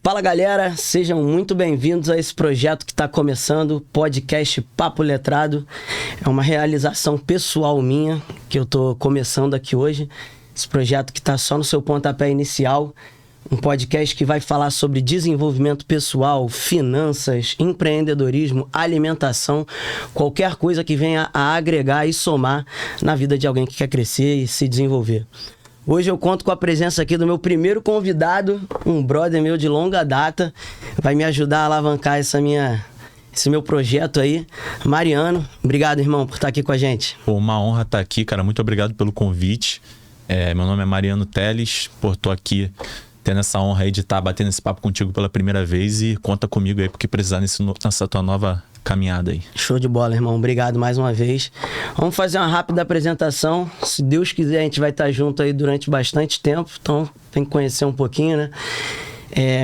Fala galera, sejam muito bem-vindos a esse projeto que está começando, podcast Papo Letrado. É uma realização pessoal minha que eu estou começando aqui hoje. Esse projeto que está só no seu pontapé inicial. Um podcast que vai falar sobre desenvolvimento pessoal, finanças, empreendedorismo, alimentação, qualquer coisa que venha a agregar e somar na vida de alguém que quer crescer e se desenvolver. Hoje eu conto com a presença aqui do meu primeiro convidado, um brother meu de longa data, vai me ajudar a alavancar esse meu projeto aí. Mariano, obrigado, irmão, por estar aqui com a gente. Pô, uma honra estar aqui, cara, muito obrigado pelo convite. Meu nome é Mariano Teles, tô aqui tendo essa honra aí de estar batendo esse papo contigo pela primeira vez e conta comigo aí porque precisar nessa tua nova caminhada aí. Show de bola, irmão. Obrigado mais uma vez. Vamos fazer uma rápida apresentação. Se Deus quiser, a gente vai estar junto aí durante bastante tempo. Então, tem que conhecer um pouquinho, né?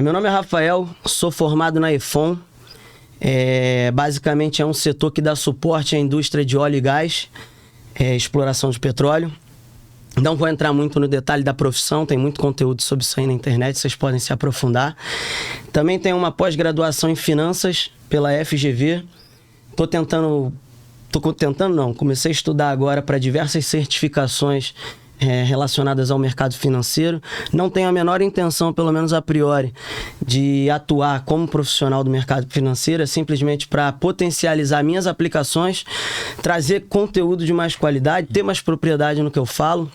Meu nome é Rafael, sou formado na EFON. Basicamente é um setor que dá suporte à indústria de óleo e gás, exploração de petróleo. Não vou entrar muito no detalhe da profissão, tem muito conteúdo sobre isso aí na internet, vocês podem se aprofundar. Também tenho uma pós-graduação em finanças pela FGV. Comecei a estudar agora para diversas certificações relacionadas ao mercado financeiro. Não tenho a menor intenção, pelo menos a priori, de atuar como profissional do mercado financeiro, simplesmente para potencializar minhas aplicações, trazer conteúdo de mais qualidade, ter mais propriedade no que eu falo.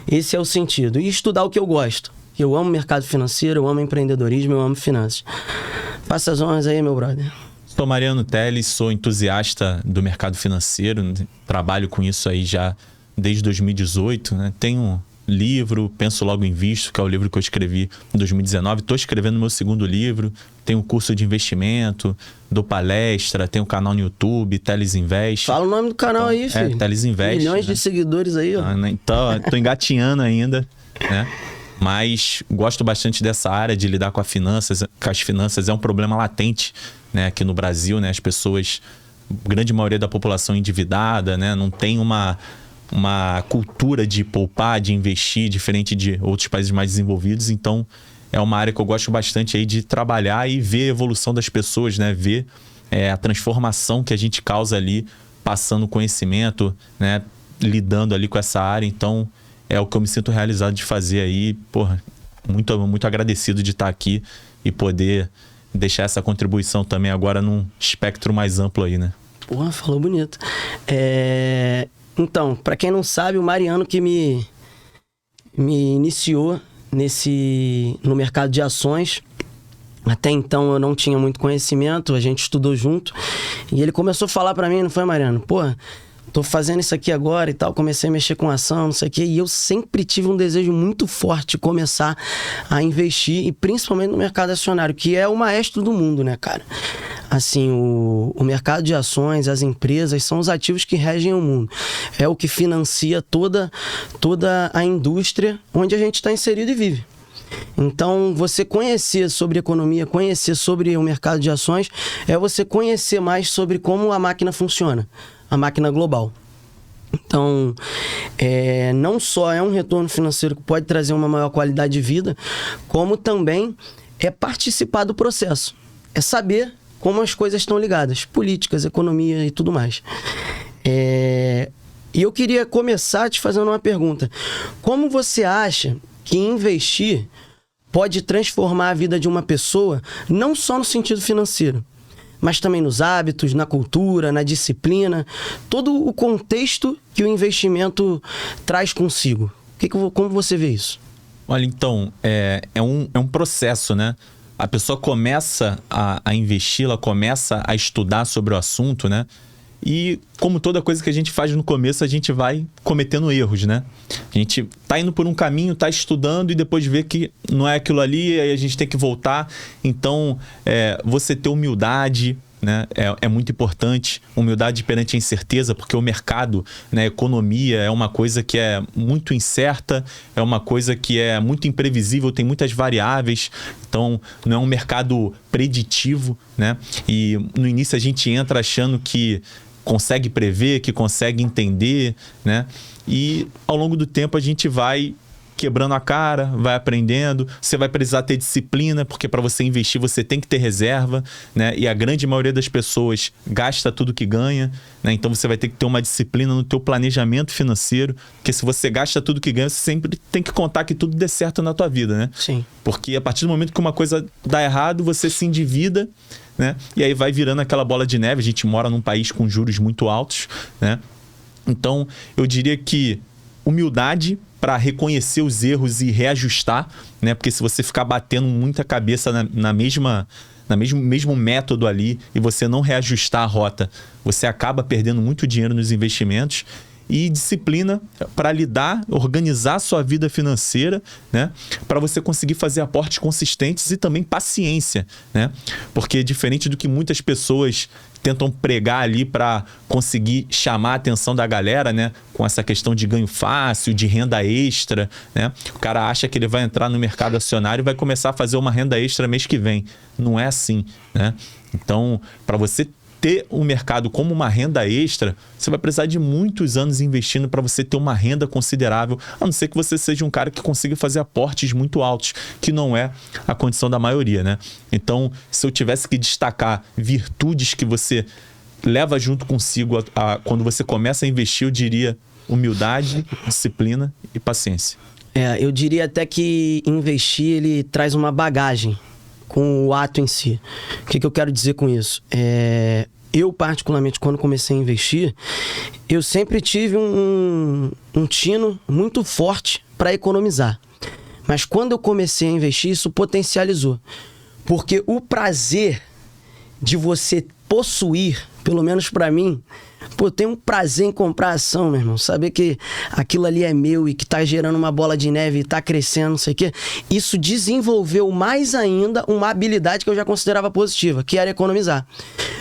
Esse é o sentido. E estudar o que eu gosto. Eu amo mercado financeiro, eu amo empreendedorismo, eu amo finanças. Faça as honras aí, meu brother. Sou Mariano Teles, sou entusiasta do mercado financeiro, trabalho com isso aí já desde 2018, né? Tenho livro, Penso Logo Invisto, que é o livro que eu escrevi em 2019. Estou escrevendo meu segundo livro, tenho curso de investimento, dou palestra, tenho um canal no YouTube, Teles Invest. Fala o nome do canal aí, filho. Teles Invest. Milhões de seguidores aí, ó. Então, tô engatinhando ainda, né? Mas gosto bastante dessa área de lidar com as finanças. É um problema latente, né, aqui no Brasil, né? As pessoas, grande maioria da população endividada, né? Não tem uma cultura de poupar, de investir, diferente de outros países mais desenvolvidos. Então, é uma área que eu gosto bastante aí de trabalhar e ver a evolução das pessoas, né? Ver a transformação que a gente causa ali, passando conhecimento, né? Lidando ali com essa área. Então, é o que eu me sinto realizado de fazer aí. Porra, muito, muito agradecido de estar aqui e poder deixar essa contribuição também agora num espectro mais amplo aí, né? Porra, falou bonito. Então, para quem não sabe, o Mariano que me iniciou no mercado de ações. Até então eu não tinha muito conhecimento, a gente estudou junto. E ele começou a falar para mim, não foi, Mariano? Porra, tô fazendo isso aqui agora e tal, comecei a mexer com ação, não sei o quê. E eu sempre tive um desejo muito forte de começar a investir, e principalmente no mercado acionário, que é o maestro do mundo, né, cara? Assim, o mercado de ações, as empresas, são os ativos que regem o mundo. É o que financia toda a indústria onde a gente está inserido e vive. Então, você conhecer sobre economia, conhecer sobre o mercado de ações, é você conhecer mais sobre como a máquina funciona, a máquina global. Então, não só é um retorno financeiro que pode trazer uma maior qualidade de vida, como também é participar do processo. É saber como as coisas estão ligadas, políticas, economia e tudo mais. E eu queria começar te fazendo uma pergunta. Como você acha que investir pode transformar a vida de uma pessoa, não só no sentido financeiro, mas também nos hábitos, na cultura, na disciplina, todo o contexto que o investimento traz consigo? Como você vê isso? Olha, então, é um processo, né? A pessoa começa a investir, ela começa a estudar sobre o assunto, né? E como toda coisa que a gente faz no começo, a gente vai cometendo erros, né? A gente tá indo por um caminho, tá estudando e depois vê que não é aquilo ali, aí a gente tem que voltar. Então, você ter humildade, né? É muito importante. Humildade perante a incerteza, porque o mercado, né, a economia é uma coisa que é muito incerta, é uma coisa que é muito imprevisível, tem muitas variáveis, então não é um mercado preditivo, né? E no início a gente entra achando que consegue prever, que consegue entender, né? E ao longo do tempo a gente vai quebrando a cara, vai aprendendo. Você vai precisar ter disciplina, porque para você investir você tem que ter reserva, né? E a grande maioria das pessoas gasta tudo que ganha, né? Então você vai ter que ter uma disciplina no teu planejamento financeiro, porque se você gasta tudo que ganha, você sempre tem que contar que tudo dê certo na tua vida, né? Sim. Porque a partir do momento que uma coisa dá errado, você se endivida, né? E aí vai virando aquela bola de neve. A gente mora num país com juros muito altos, né? Então, eu diria que humildade para reconhecer os erros e reajustar, né? Porque se você ficar batendo muita cabeça na mesmo método ali e você não reajustar a rota, você acaba perdendo muito dinheiro nos investimentos. E disciplina para lidar, organizar a sua vida financeira, né? Para você conseguir fazer aportes consistentes e também paciência, né? Porque diferente do que muitas pessoas tentam pregar ali para conseguir chamar a atenção da galera, né? Com essa questão de ganho fácil, de renda extra, né? O cara acha que ele vai entrar no mercado acionário e vai começar a fazer uma renda extra mês que vem. Não é assim, né? Então, para você ter o mercado como uma renda extra, você vai precisar de muitos anos investindo para você ter uma renda considerável, a não ser que você seja um cara que consiga fazer aportes muito altos, que não é a condição da maioria, né? Então, se eu tivesse que destacar virtudes que você leva junto consigo quando você começa a investir, eu diria humildade, disciplina e paciência. Eu diria até que investir, ele traz uma bagagem com o ato em si. O que eu quero dizer com isso? Eu, particularmente, quando comecei a investir, eu sempre tive um tino muito forte para economizar. Mas quando eu comecei a investir, isso potencializou. Porque o prazer de você possuir, pelo menos para mim, tem um prazer em comprar ação, meu irmão. Saber que aquilo ali é meu e que tá gerando uma bola de neve e tá crescendo, não sei o quê. Isso desenvolveu mais ainda uma habilidade que eu já considerava positiva, que era economizar.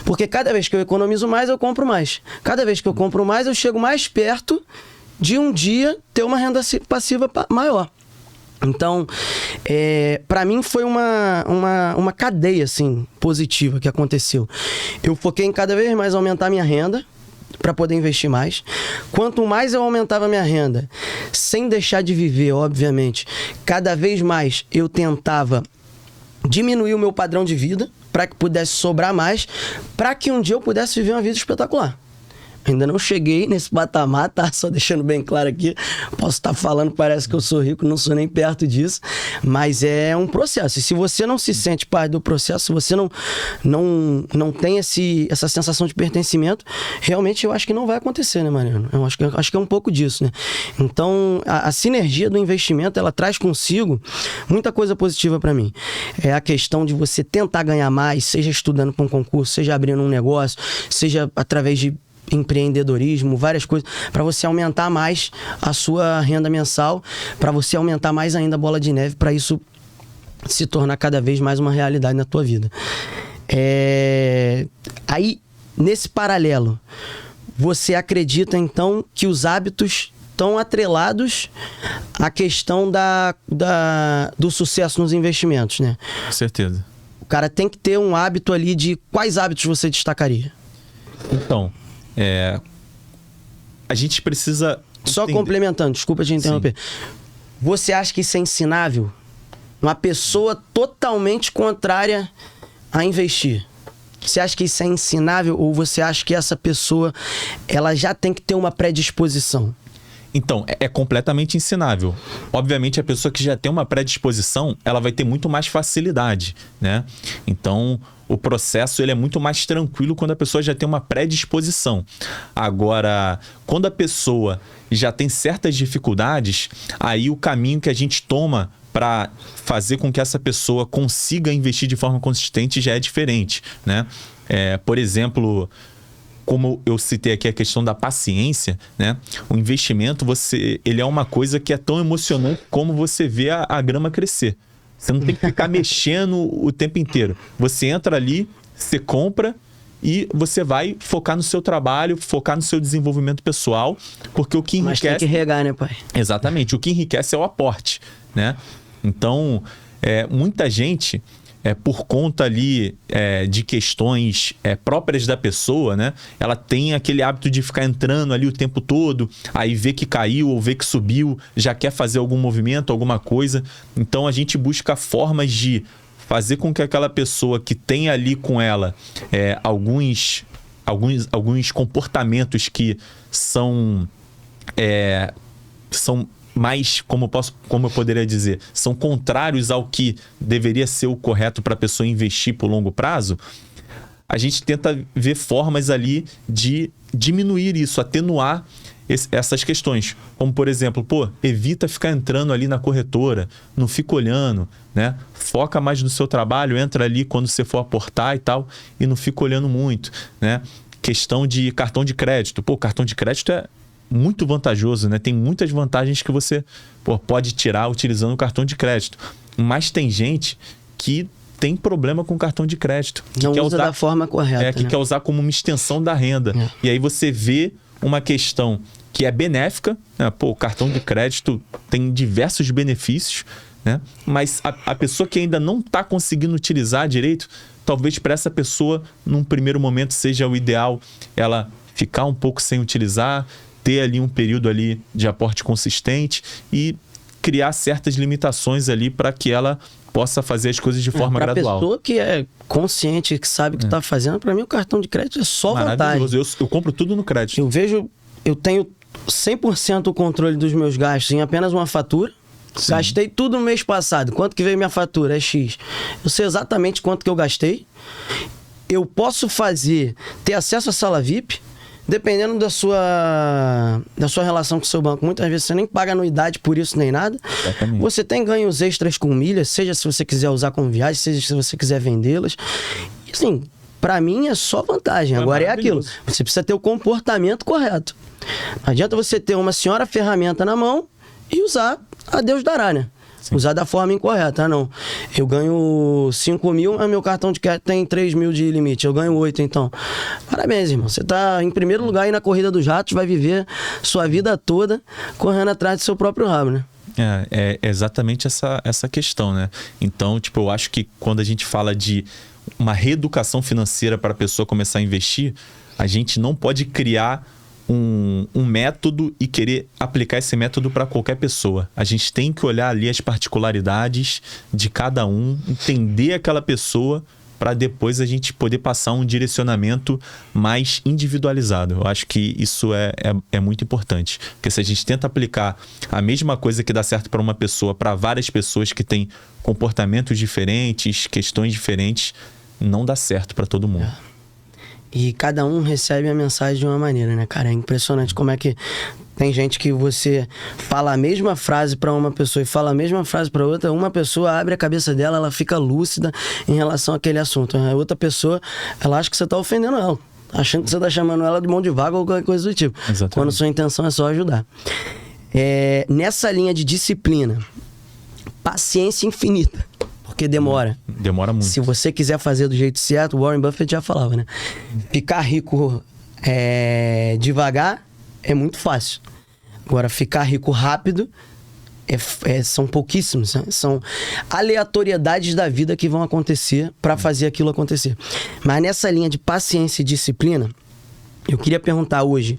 Porque cada vez que eu economizo mais, eu compro mais. Cada vez que eu compro mais, eu chego mais perto de um dia ter uma renda passiva maior. Então, para mim foi uma cadeia assim, positiva que aconteceu. Eu foquei em cada vez mais aumentar minha renda para poder investir mais. Quanto mais eu aumentava minha renda, sem deixar de viver, obviamente, cada vez mais eu tentava diminuir o meu padrão de vida para que pudesse sobrar mais, para que um dia eu pudesse viver uma vida espetacular. Ainda não cheguei nesse patamar, tá? Só deixando bem claro aqui. Posso estar falando, parece que eu sou rico, não sou nem perto disso. Mas é um processo. E se você não se sente parte do processo, se você não tem essa sensação de pertencimento, realmente eu acho que não vai acontecer, né, Mariano? Eu acho que é um pouco disso, né? Então, a sinergia do investimento, ela traz consigo muita coisa positiva para mim. É a questão de você tentar ganhar mais, seja estudando para um concurso, seja abrindo um negócio, seja através de empreendedorismo, várias coisas, para você aumentar mais a sua renda mensal, para você aumentar mais ainda a bola de neve, para isso se tornar cada vez mais uma realidade na tua vida. Aí, nesse paralelo, você acredita então que os hábitos estão atrelados à questão do sucesso nos investimentos, né? Com certeza. O cara tem que ter um hábito ali de quais hábitos você destacaria? Então, a gente precisa... Só complementando, desculpa te interromper. Sim. Você acha que isso é ensinável? Uma pessoa totalmente contrária a investir. Você acha que isso é ensinável ou você acha que essa pessoa ela já tem que ter uma predisposição? Então, é completamente ensinável. Obviamente, a pessoa que já tem uma predisposição, ela vai ter muito mais facilidade, né? Então, o processo ele é muito mais tranquilo quando a pessoa já tem uma predisposição. Agora, quando a pessoa já tem certas dificuldades, aí o caminho que a gente toma para fazer com que essa pessoa consiga investir de forma consistente já é diferente, né? Por exemplo, como eu citei aqui a questão da paciência, né? O investimento, ele é uma coisa que é tão emocionante como você vê a grama crescer. Você não tem que ficar mexendo o tempo inteiro. Você entra ali, você compra e você vai focar no seu trabalho, focar no seu desenvolvimento pessoal, porque o que enriquece... Mas tem que regar, né, pai? Exatamente. O que enriquece é o aporte, né? Então, muita gente por conta ali de questões próprias da pessoa, né? Ela tem aquele hábito de ficar entrando ali o tempo todo, aí vê que caiu ou vê que subiu, já quer fazer algum movimento, alguma coisa. Então a gente busca formas de fazer com que aquela pessoa que tem ali com ela alguns comportamentos que são mais, como eu poderia dizer, são contrários ao que deveria ser o correto para a pessoa investir por longo prazo, a gente tenta ver formas ali de diminuir isso, atenuar essas questões. Como, por exemplo, evita ficar entrando ali na corretora, não fica olhando, né? Foca mais no seu trabalho, entra ali quando você for aportar e tal, e não fica olhando muito, né? Questão de cartão de crédito. Cartão de crédito é muito vantajoso, né? Tem muitas vantagens que você pode tirar utilizando o cartão de crédito. Mas tem gente que tem problema com o cartão de crédito. Que não quer usa usar, da forma correta. que quer usar como uma extensão da renda. E aí você vê uma questão que é benéfica, né? O cartão de crédito tem diversos benefícios, né? Mas a pessoa que ainda não está conseguindo utilizar direito, talvez para essa pessoa, num primeiro momento, seja o ideal ela ficar um pouco sem utilizar, ter ali um período ali de aporte consistente e criar certas limitações ali para que ela possa fazer as coisas de forma gradual. A pessoa que é consciente, que sabe o que está fazendo, para mim o cartão de crédito é só vantagem. Eu compro tudo no crédito. Eu tenho 100% o controle dos meus gastos em apenas uma fatura. Sim. Gastei tudo no mês passado. Quanto que veio minha fatura? É X. Eu sei exatamente quanto que eu gastei. Eu posso ter acesso à sala VIP, dependendo da sua relação com o seu banco. Muitas vezes você nem paga anuidade por isso nem nada. Exatamente. Você tem ganhos extras com milhas, seja se você quiser usar com viagem, seja se você quiser vendê-las. E assim, pra mim é só vantagem. Agora é aquilo. Você precisa ter o comportamento correto. Não adianta você ter uma senhora ferramenta na mão e usar a Deus dará, né? Sim. Usar da forma incorreta. Não. Eu ganho 5 mil, mas meu cartão de crédito tem 3 mil de limite. Eu ganho 8, então. Parabéns, irmão. Você tá em primeiro lugar aí na corrida dos ratos, vai viver sua vida toda correndo atrás do seu próprio rabo, né? É exatamente essa questão, né? Então, eu acho que quando a gente fala de uma reeducação financeira para a pessoa começar a investir, a gente não pode criar um método e querer aplicar esse método para qualquer pessoa. A gente tem que olhar ali as particularidades de cada um, entender aquela pessoa para depois a gente poder passar um direcionamento mais individualizado. Eu acho que isso é muito importante. Porque se a gente tenta aplicar a mesma coisa que dá certo para uma pessoa, para várias pessoas que têm comportamentos diferentes, questões diferentes, não dá certo para todo mundo. E cada um recebe a mensagem de uma maneira, né, cara? É impressionante como é que tem gente que você fala a mesma frase para uma pessoa e fala a mesma frase para outra. Uma pessoa abre a cabeça dela, ela fica lúcida em relação àquele assunto. A outra pessoa, ela acha que você tá ofendendo ela, achando que você tá chamando ela de mão de vaga ou qualquer coisa do tipo. Exatamente. Quando sua intenção é só ajudar. Nessa linha de disciplina, paciência infinita. Porque demora. Demora muito. Se você quiser fazer do jeito certo, o Warren Buffett já falava, né? Ficar rico devagar é muito fácil. Agora, ficar rico rápido são pouquíssimos. Né? São aleatoriedades da vida que vão acontecer para fazer aquilo acontecer. Mas nessa linha de paciência e disciplina, eu queria perguntar hoje,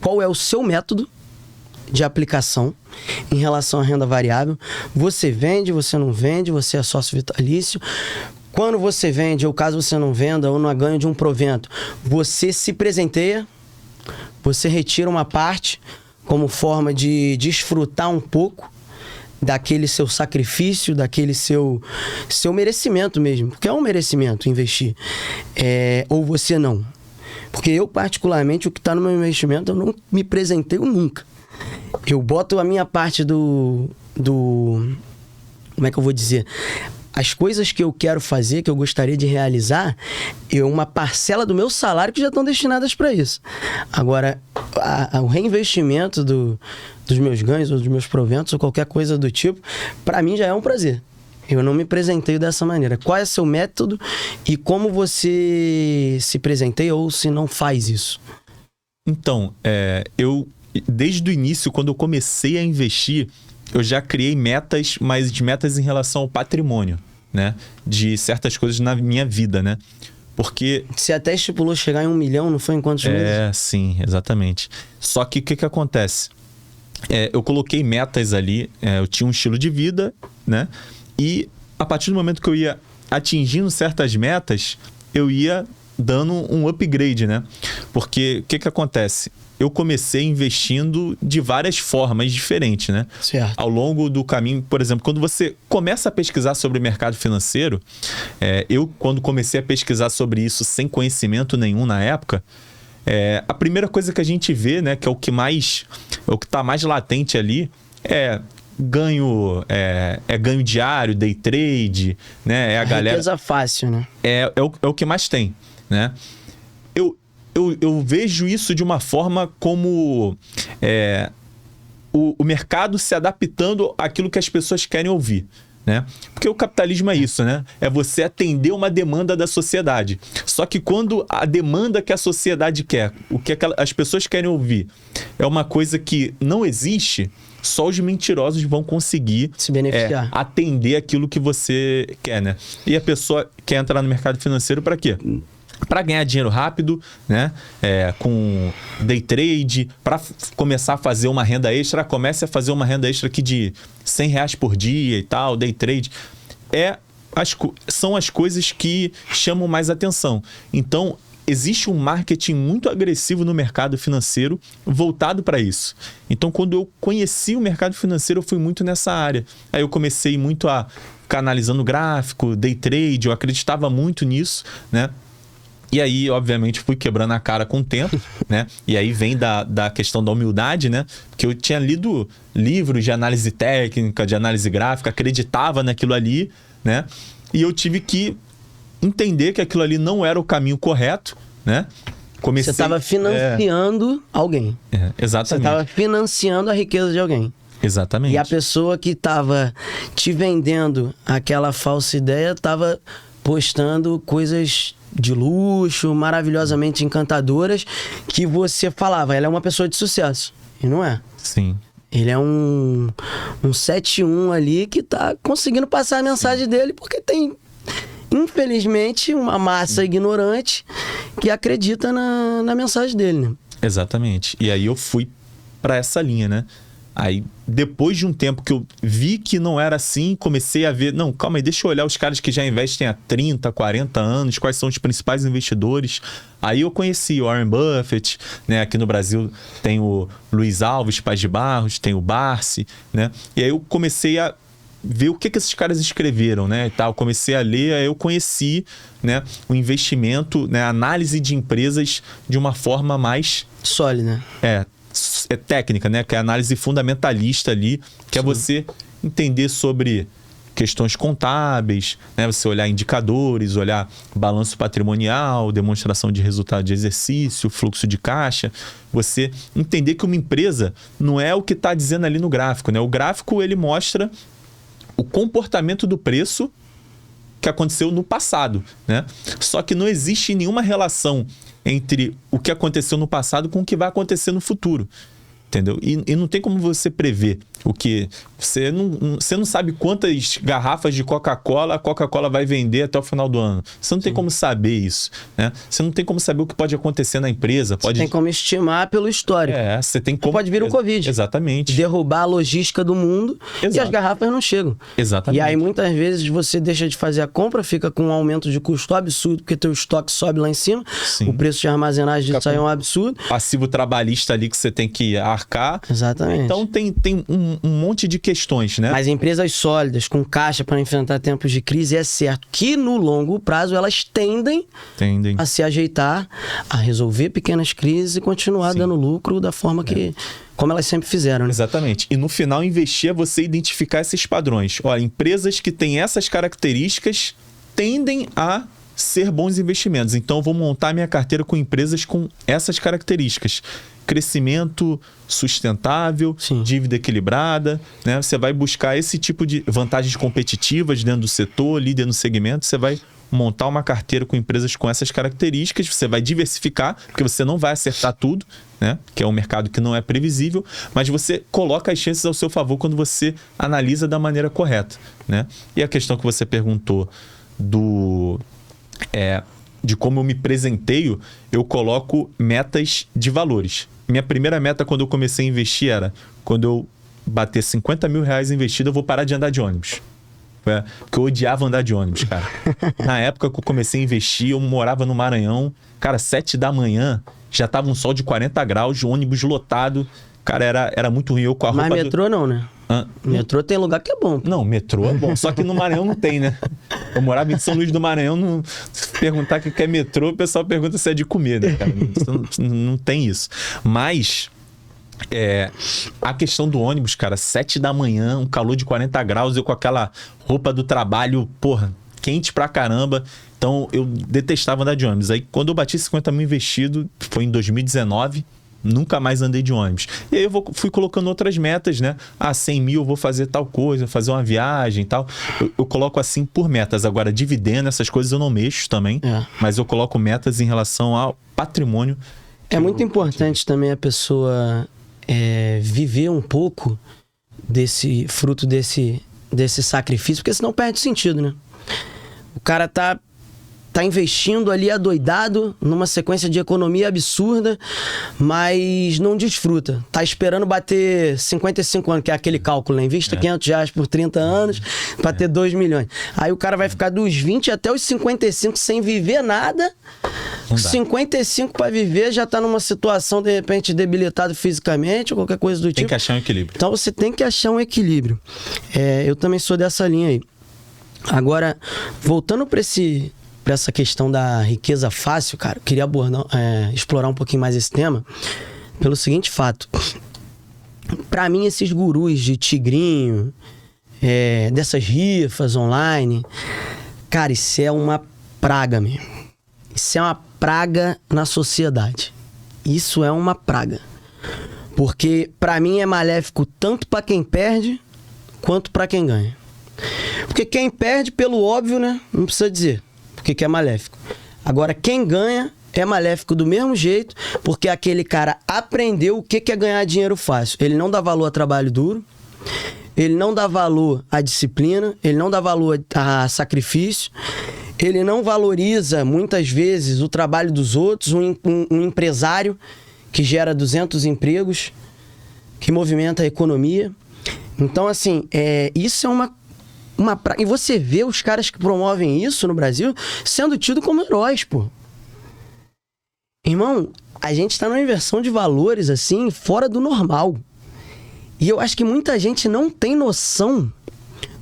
qual é o seu método de aplicação em relação à renda variável? Você vende, você não vende, você é sócio vitalício? Quando você vende, ou caso você não venda, ou não ganho de um provento, você se presenteia, você retira uma parte como forma de desfrutar um pouco daquele seu sacrifício, daquele seu merecimento mesmo, porque é um merecimento investir, ou você não. Porque eu, particularmente, o que está no meu investimento, eu não me presenteio nunca. Eu boto a minha parte do... Como é que eu vou dizer? As coisas que eu quero fazer, que eu gostaria de realizar, uma parcela do meu salário que já estão destinadas para isso. Agora, o reinvestimento dos meus ganhos, ou dos meus proventos, ou qualquer coisa do tipo, para mim já é um prazer. Eu não me presenteio dessa maneira. Qual é o seu método e como você se presenteia ou se não faz isso? Então, desde o início, quando eu comecei a investir, eu já criei metas, mas metas em relação ao patrimônio. né, de certas coisas na minha vida, né? Porque... Você até estipulou chegar em 1 milhão, não foi em quantos meses? Sim, exatamente. Só que o que acontece? Eu coloquei metas ali, eu tinha um estilo de vida, né? E a partir do momento que eu ia atingindo certas metas, eu ia dando um upgrade, né? Porque o que acontece? Eu comecei investindo de várias formas diferentes, né? Certo. Ao longo do caminho, por exemplo, quando você começa a pesquisar sobre o mercado financeiro, eu, quando comecei a pesquisar sobre isso sem conhecimento nenhum na época, a primeira coisa que a gente vê, né, que é o que está mais latente ali, ganho diário, day trade, né? A galera... riqueza fácil, né? É o que mais tem, né? Eu vejo isso de uma forma como o mercado se adaptando àquilo que as pessoas querem ouvir, né? Porque o capitalismo é isso, né? É você atender uma demanda da sociedade. Só que quando a demanda que a sociedade quer, o que as pessoas querem ouvir, é uma coisa que não existe, só os mentirosos vão conseguir se beneficiar, atender aquilo que você quer, né? E a pessoa quer entrar no mercado financeiro para quê? Para ganhar dinheiro rápido, né? Com day trade, para começar a fazer uma renda extra, comece a fazer uma renda extra aqui de R$100 por dia e tal, day trade. São as coisas que chamam mais atenção. Então, existe um marketing muito agressivo no mercado financeiro voltado para isso. Então, quando eu conheci o mercado financeiro, eu fui muito nessa área. Aí eu comecei muito a ficar analisando gráfico, day trade, eu acreditava muito nisso, né? E aí, obviamente, fui quebrando a cara com o tempo, né? E aí vem da questão da humildade, né? Porque eu tinha lido livros de análise técnica, de análise gráfica, acreditava naquilo ali, né? E eu tive que entender que aquilo ali não era o caminho correto, né? Você estava financiando alguém. Exatamente. Você estava financiando a riqueza de alguém. Exatamente. E a pessoa que estava te vendendo aquela falsa ideia estava postando coisas de luxo, maravilhosamente encantadoras, que você falava, ela é uma pessoa de sucesso. E não é. Sim. Ele é um 7-1 ali que tá conseguindo passar a mensagem dele, porque tem, infelizmente, uma massa ignorante que acredita na mensagem dele, né? Exatamente. E aí eu fui para essa linha, né? Aí, depois de um tempo que eu vi que não era assim, comecei a ver... Não, calma aí, deixa eu olhar os caras que já investem há 30, 40 anos, quais são os principais investidores. Aí eu conheci o Warren Buffett, né? Aqui no Brasil tem o Luiz Alves Paz de Barros, tem o Barsi, né? E aí eu comecei a ver o que esses caras escreveram, né? E tal. Comecei a ler, aí eu conheci, né, o investimento, né, a análise de empresas de uma forma mais... sólida. Técnica, né? Que é a análise fundamentalista ali, que é você entender sobre questões contábeis, né? Você olhar indicadores, olhar balanço patrimonial, demonstração de resultado de exercício, fluxo de caixa. Você entender que uma empresa não é o que está dizendo ali no gráfico, né? O gráfico, ele mostra o comportamento do preço que aconteceu no passado, né? Só que não existe nenhuma relação entre o que aconteceu no passado com o que vai acontecer no futuro, entendeu? E não tem como você prever o que... Você não sabe quantas garrafas de Coca-Cola a Coca-Cola vai vender até o final do ano. Você não tem como saber isso, né? Você não tem como saber o que pode acontecer na empresa. Você tem como estimar pelo histórico. Você tem como... Pode vir o Covid. Exatamente. Derrubar a logística do mundo. Exato. E as garrafas não chegam. Exatamente. E aí, muitas vezes, você deixa de fazer a compra, fica com um aumento de custo absurdo, porque teu estoque sobe lá em cima. Sim. O preço de armazenagem disso aí é um absurdo. Passivo trabalhista ali que você tem que arcar. Exatamente. Então, tem um monte de questões, né? Mas empresas sólidas, com caixa para enfrentar tempos de crise, é certo que no longo prazo elas tendem a se ajeitar, a resolver pequenas crises e continuar dando lucro da forma que... como elas sempre fizeram, né? Exatamente. E no final, investir é você identificar esses padrões. Olha, empresas que têm essas características tendem a ser bons investimentos. Então, eu vou montar minha carteira com empresas com essas características. Crescimento sustentável, dívida equilibrada, né? Você vai buscar esse tipo de vantagens competitivas dentro do setor, líder no segmento, você vai montar uma carteira com empresas com essas características, você vai diversificar, porque você não vai acertar tudo, né? Que é um mercado que não é previsível, mas você coloca as chances ao seu favor quando você analisa da maneira correta, né? E a questão que você perguntou de como eu me presenteio, eu coloco metas de valores. Minha primeira meta quando eu comecei a investir era, quando eu bater 50 mil reais investido, eu vou parar de andar de ônibus. Porque eu odiava andar de ônibus, cara. Na época que eu comecei a investir, eu morava no Maranhão. Cara, 7 da manhã, já tava um sol de 40 graus, ônibus lotado. Cara, era muito ruim. Eu com a roupa Mas metrô não, né? Metrô tem lugar que é bom. Não, metrô é bom. Só que no Maranhão não tem, né? Eu morava em São Luís do Maranhão, se perguntar o que é metrô, o pessoal pergunta se é de comer, né, cara? Não tem isso. Mas... a questão do ônibus, cara, 7 da manhã, um calor de 40 graus, eu com aquela roupa do trabalho, porra, quente pra caramba. Então, eu detestava andar de ônibus. Aí, quando eu bati 50 mil investido, foi em 2019, nunca mais andei de ônibus. E aí, fui colocando outras metas, né? 100 mil eu vou fazer tal coisa, fazer uma viagem e tal. Eu coloco assim por metas. Agora, dividendo, essas coisas eu não mexo também, mas eu coloco metas em relação ao patrimônio. É muito importante também a pessoa... viver um pouco desse fruto desse sacrifício, porque senão perde sentido, né? O cara tá investindo ali adoidado numa sequência de economia absurda, mas não desfruta. Tá esperando bater 55 anos, que é aquele cálculo, né? Invista 500 reais por 30 anos para ter 2 milhões. Aí o cara vai ficar dos 20 até os 55 sem viver nada. 55 para viver, já tá numa situação, de repente, debilitado fisicamente ou qualquer coisa do tipo. Tem que achar um equilíbrio. Então você tem que achar um equilíbrio. Eu também sou dessa linha aí. Agora, voltando para essa questão da riqueza fácil, cara, eu queria explorar um pouquinho mais esse tema pelo seguinte fato. Para mim, esses gurus de tigrinho, dessas rifas online, cara, isso é uma praga mesmo. Isso é uma praga na sociedade. Isso é uma praga. Porque para mim é maléfico tanto para quem perde quanto para quem ganha. Porque quem perde, pelo óbvio, né? Não precisa dizer porque é maléfico. Agora, quem ganha é maléfico do mesmo jeito, porque aquele cara aprendeu o que é ganhar dinheiro fácil. Ele não dá valor a trabalho duro, ele não dá valor à disciplina, ele não dá valor a sacrifício, ele não valoriza, muitas vezes, o trabalho dos outros, um empresário que gera 200 empregos, que movimenta a economia. Então, assim, isso é uma e você vê os caras que promovem isso no Brasil sendo tido como heróis, pô. Irmão, a gente tá numa inversão de valores, assim, fora do normal. E eu acho que muita gente não tem noção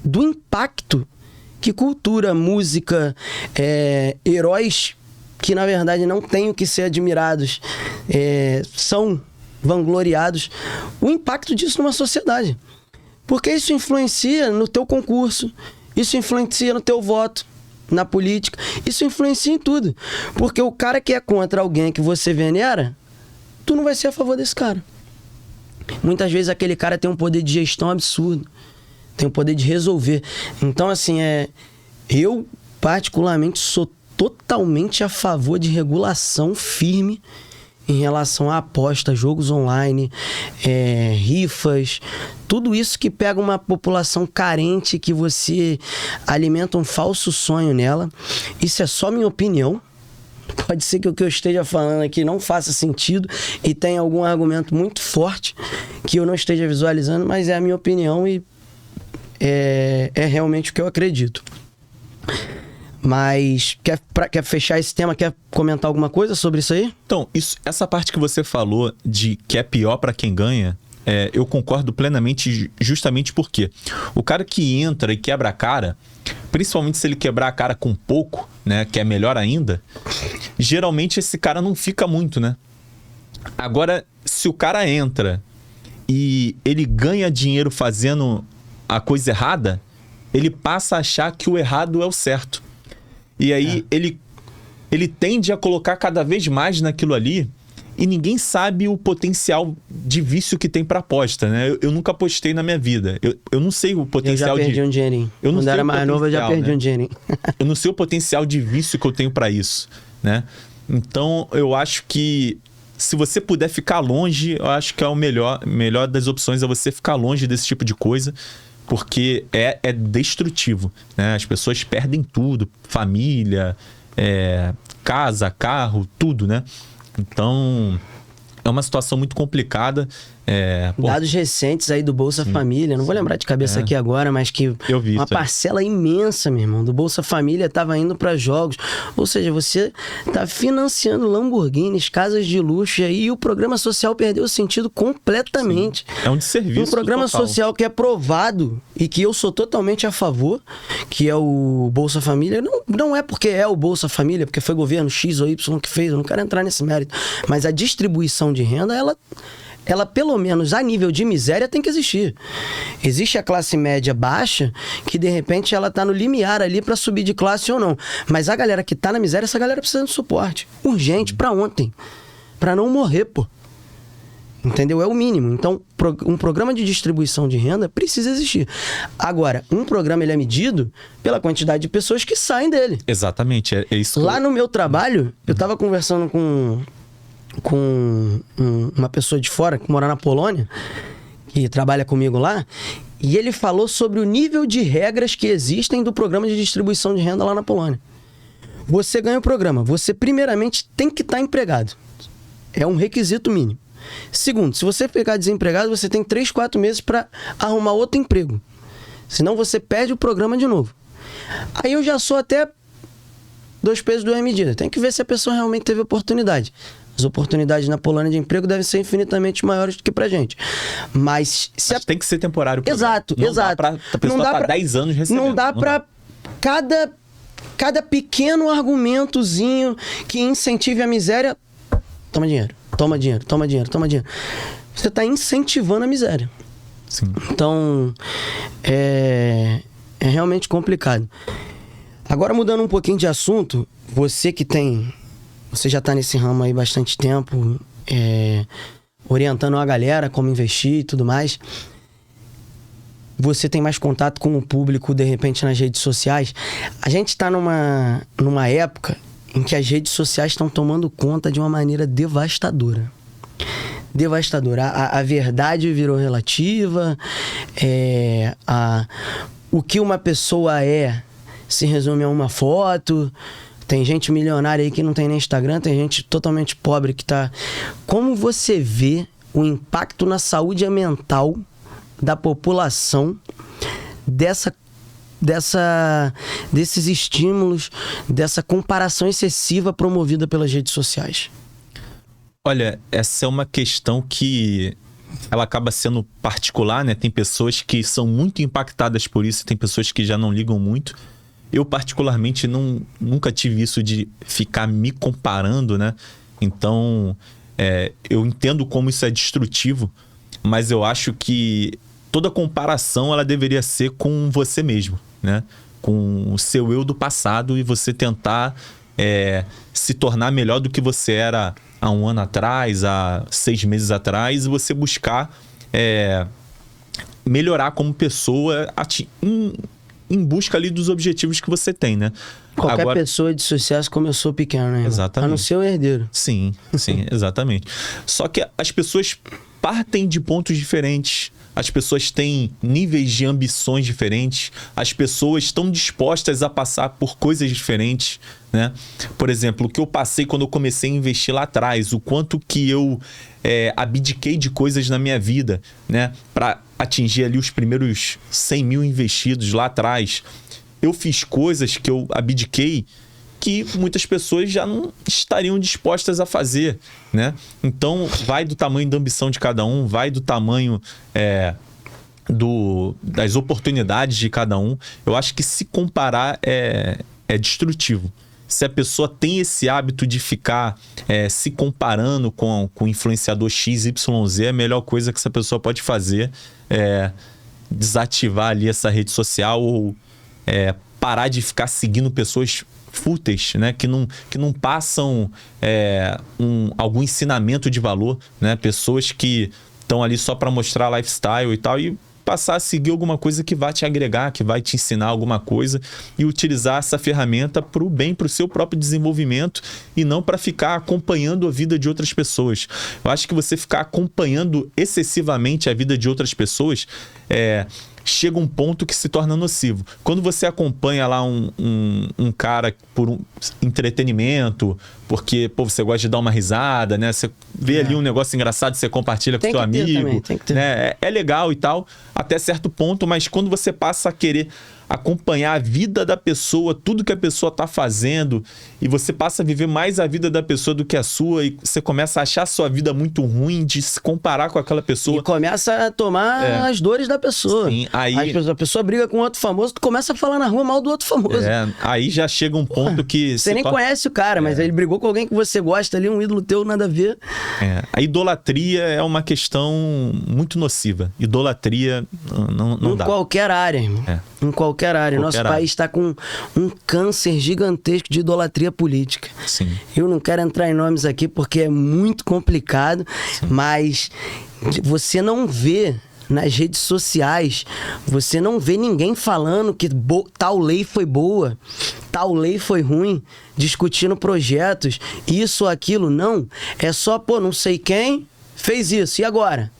do impacto que cultura, música, heróis que, na verdade, não têm o que ser admirados, são vangloriados, o impacto disso numa sociedade. Porque isso influencia no teu concurso, isso influencia no teu voto, na política, isso influencia em tudo. Porque o cara que é contra alguém que você venera, tu não vai ser a favor desse cara. Muitas vezes aquele cara tem um poder de gestão absurdo, tem um poder de resolver. Então, assim, eu particularmente sou totalmente a favor de regulação firme em relação a aposta, jogos online, rifas, tudo isso que pega uma população carente, que você alimenta um falso sonho nela. Isso é só minha opinião. Pode ser que o que eu esteja falando aqui não faça sentido e tenha algum argumento muito forte que eu não esteja visualizando, mas é a minha opinião e é realmente o que eu acredito. Mas quer fechar esse tema? Quer comentar alguma coisa sobre isso aí? Então, essa parte que você falou de que é pior para quem ganha, eu concordo plenamente, justamente porque o cara que entra e quebra a cara, principalmente se ele quebrar a cara com pouco, né, que é melhor ainda, geralmente esse cara não fica muito, né? Agora, se o cara entra e ele ganha dinheiro fazendo a coisa errada, ele passa a achar que o errado é o certo. E aí ele tende a colocar cada vez mais naquilo ali E ninguém sabe o potencial de vício que tem pra aposta, né? Eu nunca apostei na minha vida. Eu não sei o potencial Eu já perdi um dinheirinho. Eu não Quando sei era o mais novo, eu já perdi né? um dinheirinho. Eu não sei o potencial de vício que eu tenho pra isso, né? Então, eu acho que se você puder ficar longe, eu acho que é o melhor das opções é você ficar longe desse tipo de coisa, porque é destrutivo, né? As pessoas perdem tudo, família, casa, carro, tudo, né? Então, é uma situação muito complicada. Dados recentes aí do Bolsa Família, não vou lembrar de cabeça aqui agora, mas que eu vi uma isso aí. parcela imensa, meu irmão, do Bolsa Família estava indo para jogos. Ou seja, você está financiando Lamborghinis, casas de luxo aí, e o programa social perdeu o sentido completamente. Sim. É um desserviço. Um programa total. social que é provado e que eu sou totalmente a favor, que é o Bolsa Família. Não é porque é o Bolsa Família, porque foi governo X ou Y que fez, eu não quero entrar nesse mérito. Mas a distribuição de renda, ela pelo menos a nível de miséria tem que existir. Existe a classe média baixa que de repente ela tá no limiar ali para subir de classe ou não. Mas a galera que tá na miséria, essa galera precisa de suporte urgente para ontem, para não morrer, pô. Entendeu? É o mínimo. Então, um programa de distribuição de renda precisa existir. Agora, um programa ele é medido pela quantidade de pessoas que saem dele. Exatamente, é isso. Lá no meu trabalho, eu tava conversando com uma pessoa de fora que mora na Polônia, que trabalha comigo lá, e ele falou sobre o nível de regras que existem do programa de distribuição de renda lá na Polônia. Você ganha o programa, você primeiramente tem que estar empregado. É um requisito mínimo. Segundo, se você ficar desempregado, você tem 3, 4 meses para arrumar outro emprego. Senão você perde o programa de novo. Aí eu já sou até 2 pesos, 2 medidas. Tem que ver se a pessoa realmente teve oportunidade. As oportunidades na Polônia de emprego devem ser infinitamente maiores do que pra gente. Mas tem que ser temporário. Exato, não exato. Dá pra, a pessoa tá 10 anos recebendo. Não dá pra cada pequeno argumentozinho que incentive a miséria. Toma dinheiro, toma dinheiro, toma dinheiro, toma dinheiro. Você tá incentivando a miséria. Sim. Então, é realmente complicado. Agora, mudando um pouquinho de assunto, você já está nesse ramo aí bastante tempo, orientando a galera como investir e tudo mais. Você tem mais contato com o público, de repente, nas redes sociais. A gente está numa época em que as redes sociais estão tomando conta de uma maneira devastadora. Devastadora. A verdade virou relativa. O que uma pessoa se resume a uma foto. Tem gente milionária aí que não tem nem Instagram, tem gente totalmente pobre que tá... Como você vê o impacto na saúde mental da população desses estímulos, dessa comparação excessiva promovida pelas redes sociais? Olha, essa é uma questão que ela acaba sendo particular, né? Tem pessoas que são muito impactadas por isso, tem pessoas que já não ligam muito. Eu, particularmente, nunca tive isso de ficar me comparando, né? Então, eu entendo como isso é destrutivo, mas eu acho que toda comparação ela deveria ser com você mesmo, né? Com o seu eu do passado e você tentar se tornar melhor do que você era há 1 ano atrás, há 6 meses atrás, e você buscar melhorar como pessoa em busca ali dos objetivos que você tem, né? Qualquer pessoa de sucesso começou pequeno, né? Exatamente. A não ser o herdeiro. Sim, exatamente. Só que as pessoas partem de pontos diferentes. As pessoas têm níveis de ambições diferentes. As pessoas estão dispostas a passar por coisas diferentes, né? Por exemplo, o que eu passei quando eu comecei a investir lá atrás, o quanto que eu abdiquei de coisas na minha vida, né? Para atingir ali os primeiros 100 mil investidos lá atrás. Eu fiz coisas que eu abdiquei que muitas pessoas já não estariam dispostas a fazer, né? Então, vai do tamanho da ambição de cada um, vai do tamanho das oportunidades de cada um. Eu acho que se comparar é destrutivo. Se a pessoa tem esse hábito de ficar se comparando com o influenciador XYZ, a melhor coisa que essa pessoa pode fazer é desativar ali essa rede social ou parar de ficar seguindo pessoas fúteis, né? Que não passam algum ensinamento de valor, né? Pessoas que estão ali só para mostrar lifestyle e tal, e passar a seguir alguma coisa que vai te agregar, que vai te ensinar alguma coisa, e utilizar essa ferramenta para o bem, para o seu próprio desenvolvimento, e não para ficar acompanhando a vida de outras pessoas. Eu acho que você ficar acompanhando excessivamente a vida de outras pessoas chega um ponto que se torna nocivo. Quando você acompanha lá um cara por um entretenimento, porque você gosta de dar uma risada, né? Você vê ali um negócio engraçado, você compartilha com seu amigo, né? É legal e tal, até certo ponto, mas quando você passa a querer acompanhar a vida da pessoa, tudo que a pessoa está fazendo, e você passa a viver mais a vida da pessoa do que a sua, e você começa a achar a sua vida muito ruim, de se comparar com aquela pessoa. E começa a tomar as dores da pessoa. Sim, aí a pessoa briga com outro famoso, tu começa a falar na rua mal do outro famoso. Aí já chega um ponto que... Você nem conhece o cara, mas ele brigou com alguém que você gosta ali, um ídolo teu, nada a ver. A idolatria é uma questão muito nociva. Idolatria não dá. Em qualquer área, irmão. Em qualquer área. Nosso país está com um câncer gigantesco de idolatria política. Sim. Eu não quero entrar em nomes aqui porque é muito complicado, mas você não vê nas redes sociais, você não vê ninguém falando que tal lei foi boa, tal lei foi ruim, discutindo projetos, isso ou aquilo, não. É só, não sei quem fez isso, e agora?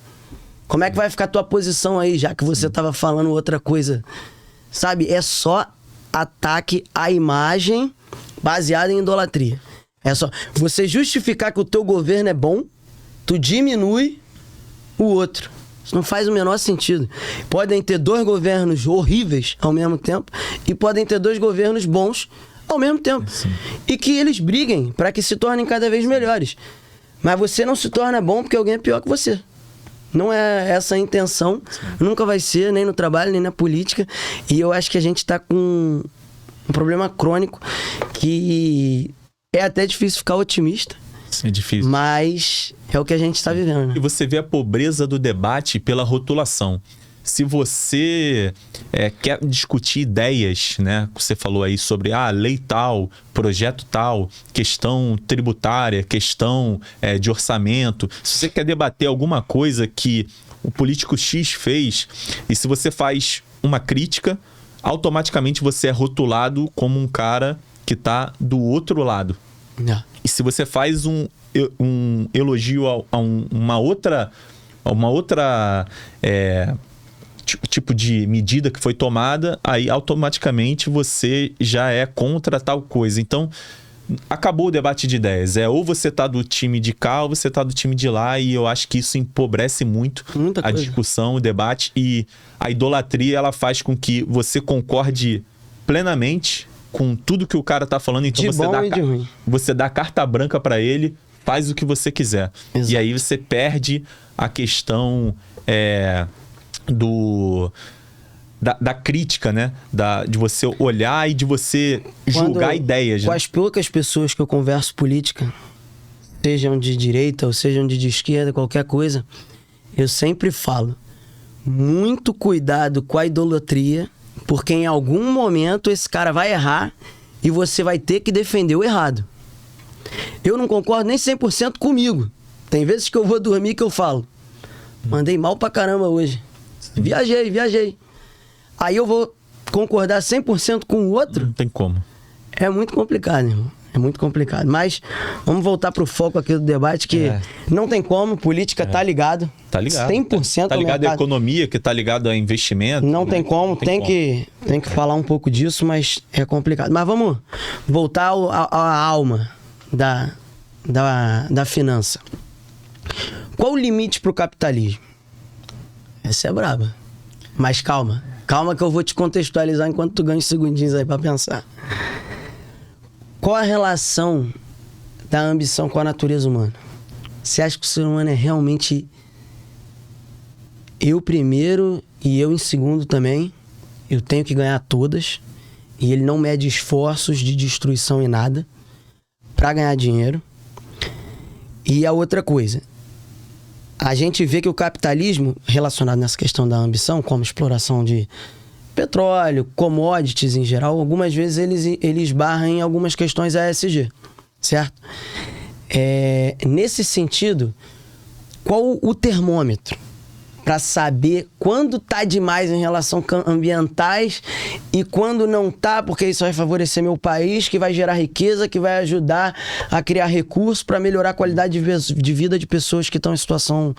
Como é que vai ficar a tua posição aí, já que você estava falando outra coisa? Sabe, é só ataque à imagem baseada em idolatria. É só você justificar que o teu governo é bom, tu diminui o outro. Isso não faz o menor sentido. Podem ter 2 governos horríveis ao mesmo tempo e podem ter 2 governos bons ao mesmo tempo. Sim. E que eles briguem para que se tornem cada vez melhores. Mas você não se torna bom porque alguém é pior que você. Não é essa a intenção. Sim. Nunca vai ser, nem no trabalho, nem na política. E eu acho que a gente está com um problema crônico que é até difícil ficar otimista. É difícil. Mas é o que a gente está vivendo. Né? E você vê a pobreza do debate pela rotulação. Se você quer discutir ideias, né? Você falou aí sobre lei tal, projeto tal, questão tributária, questão de orçamento. Se você quer debater alguma coisa que o político X fez, e se você faz uma crítica, automaticamente você é rotulado como um cara que está do outro lado. E se você faz um elogio a uma outra tipo de medida que foi tomada, aí automaticamente você já é contra tal coisa. Então, acabou o debate de ideias. Ou você tá do time de cá ou você tá do time de lá, e eu acho que isso empobrece muito a discussão, o debate, e a idolatria, ela faz com que você concorde plenamente com tudo que o cara tá falando, então você dá carta branca para ele, faz o que você quiser. Exato. E aí você perde a questão da crítica, né? De você olhar e de você julgar ideias. Com as poucas pessoas que eu converso política, sejam de direita ou sejam de esquerda, qualquer coisa, eu sempre falo, muito cuidado com a idolatria, porque em algum momento esse cara vai errar e você vai ter que defender o errado. Eu não concordo nem 100% comigo. Tem vezes que eu vou dormir que eu falo, mandei mal pra caramba hoje. Viajei. Aí eu vou concordar 100% com o outro? Não tem como. É muito complicado, irmão. É muito complicado. Mas vamos voltar pro foco aqui do debate, que não tem como, política tá ligado. Tá ligado. 100% tá ligado à economia, que tá ligado a investimento. Não tem como, tem que falar um pouco disso, mas é complicado. Mas vamos voltar à alma da finança. Qual o limite pro capitalismo? Essa é braba. Mas calma que eu vou te contextualizar enquanto tu ganha uns segundinhos aí pra pensar. Qual a relação da ambição com a natureza humana? Você acha que o ser humano é realmente eu primeiro e eu em segundo também? Eu tenho que ganhar todas e ele não mede esforços de destruição em nada pra ganhar dinheiro? E a outra coisa, a gente vê que o capitalismo, relacionado nessa questão da ambição, como exploração de petróleo, commodities em geral, algumas vezes eles barram em algumas questões ESG, certo? Nesse sentido, qual o termômetro para saber quando tá demais em relação ambientais e quando não tá, porque isso vai favorecer meu país, que vai gerar riqueza, que vai ajudar a criar recursos para melhorar a qualidade de vida de pessoas que estão em situação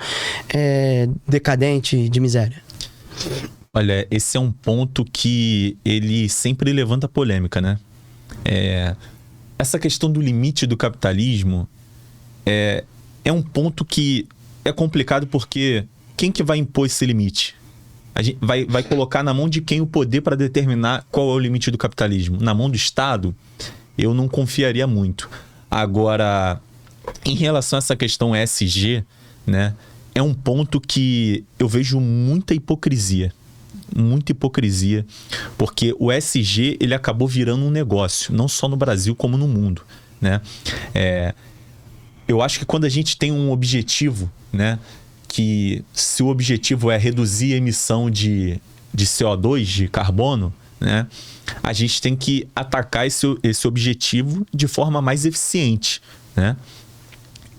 decadente, de miséria? Olha, esse é um ponto que ele sempre levanta polêmica, né? Essa questão do limite do capitalismo é um ponto que é complicado, porque quem que vai impor esse limite? A gente vai colocar na mão de quem o poder para determinar qual é o limite do capitalismo? Na mão do Estado? Eu não confiaria muito. Agora, em relação a essa questão ESG, né, é um ponto que eu vejo muita hipocrisia. Muita hipocrisia, porque o ESG ele acabou virando um negócio, não só no Brasil como no mundo, né? Eu acho que quando a gente tem um objetivo, né, que se o objetivo é reduzir a emissão de CO2, de carbono, né, a gente tem que atacar esse objetivo de forma mais eficiente, né?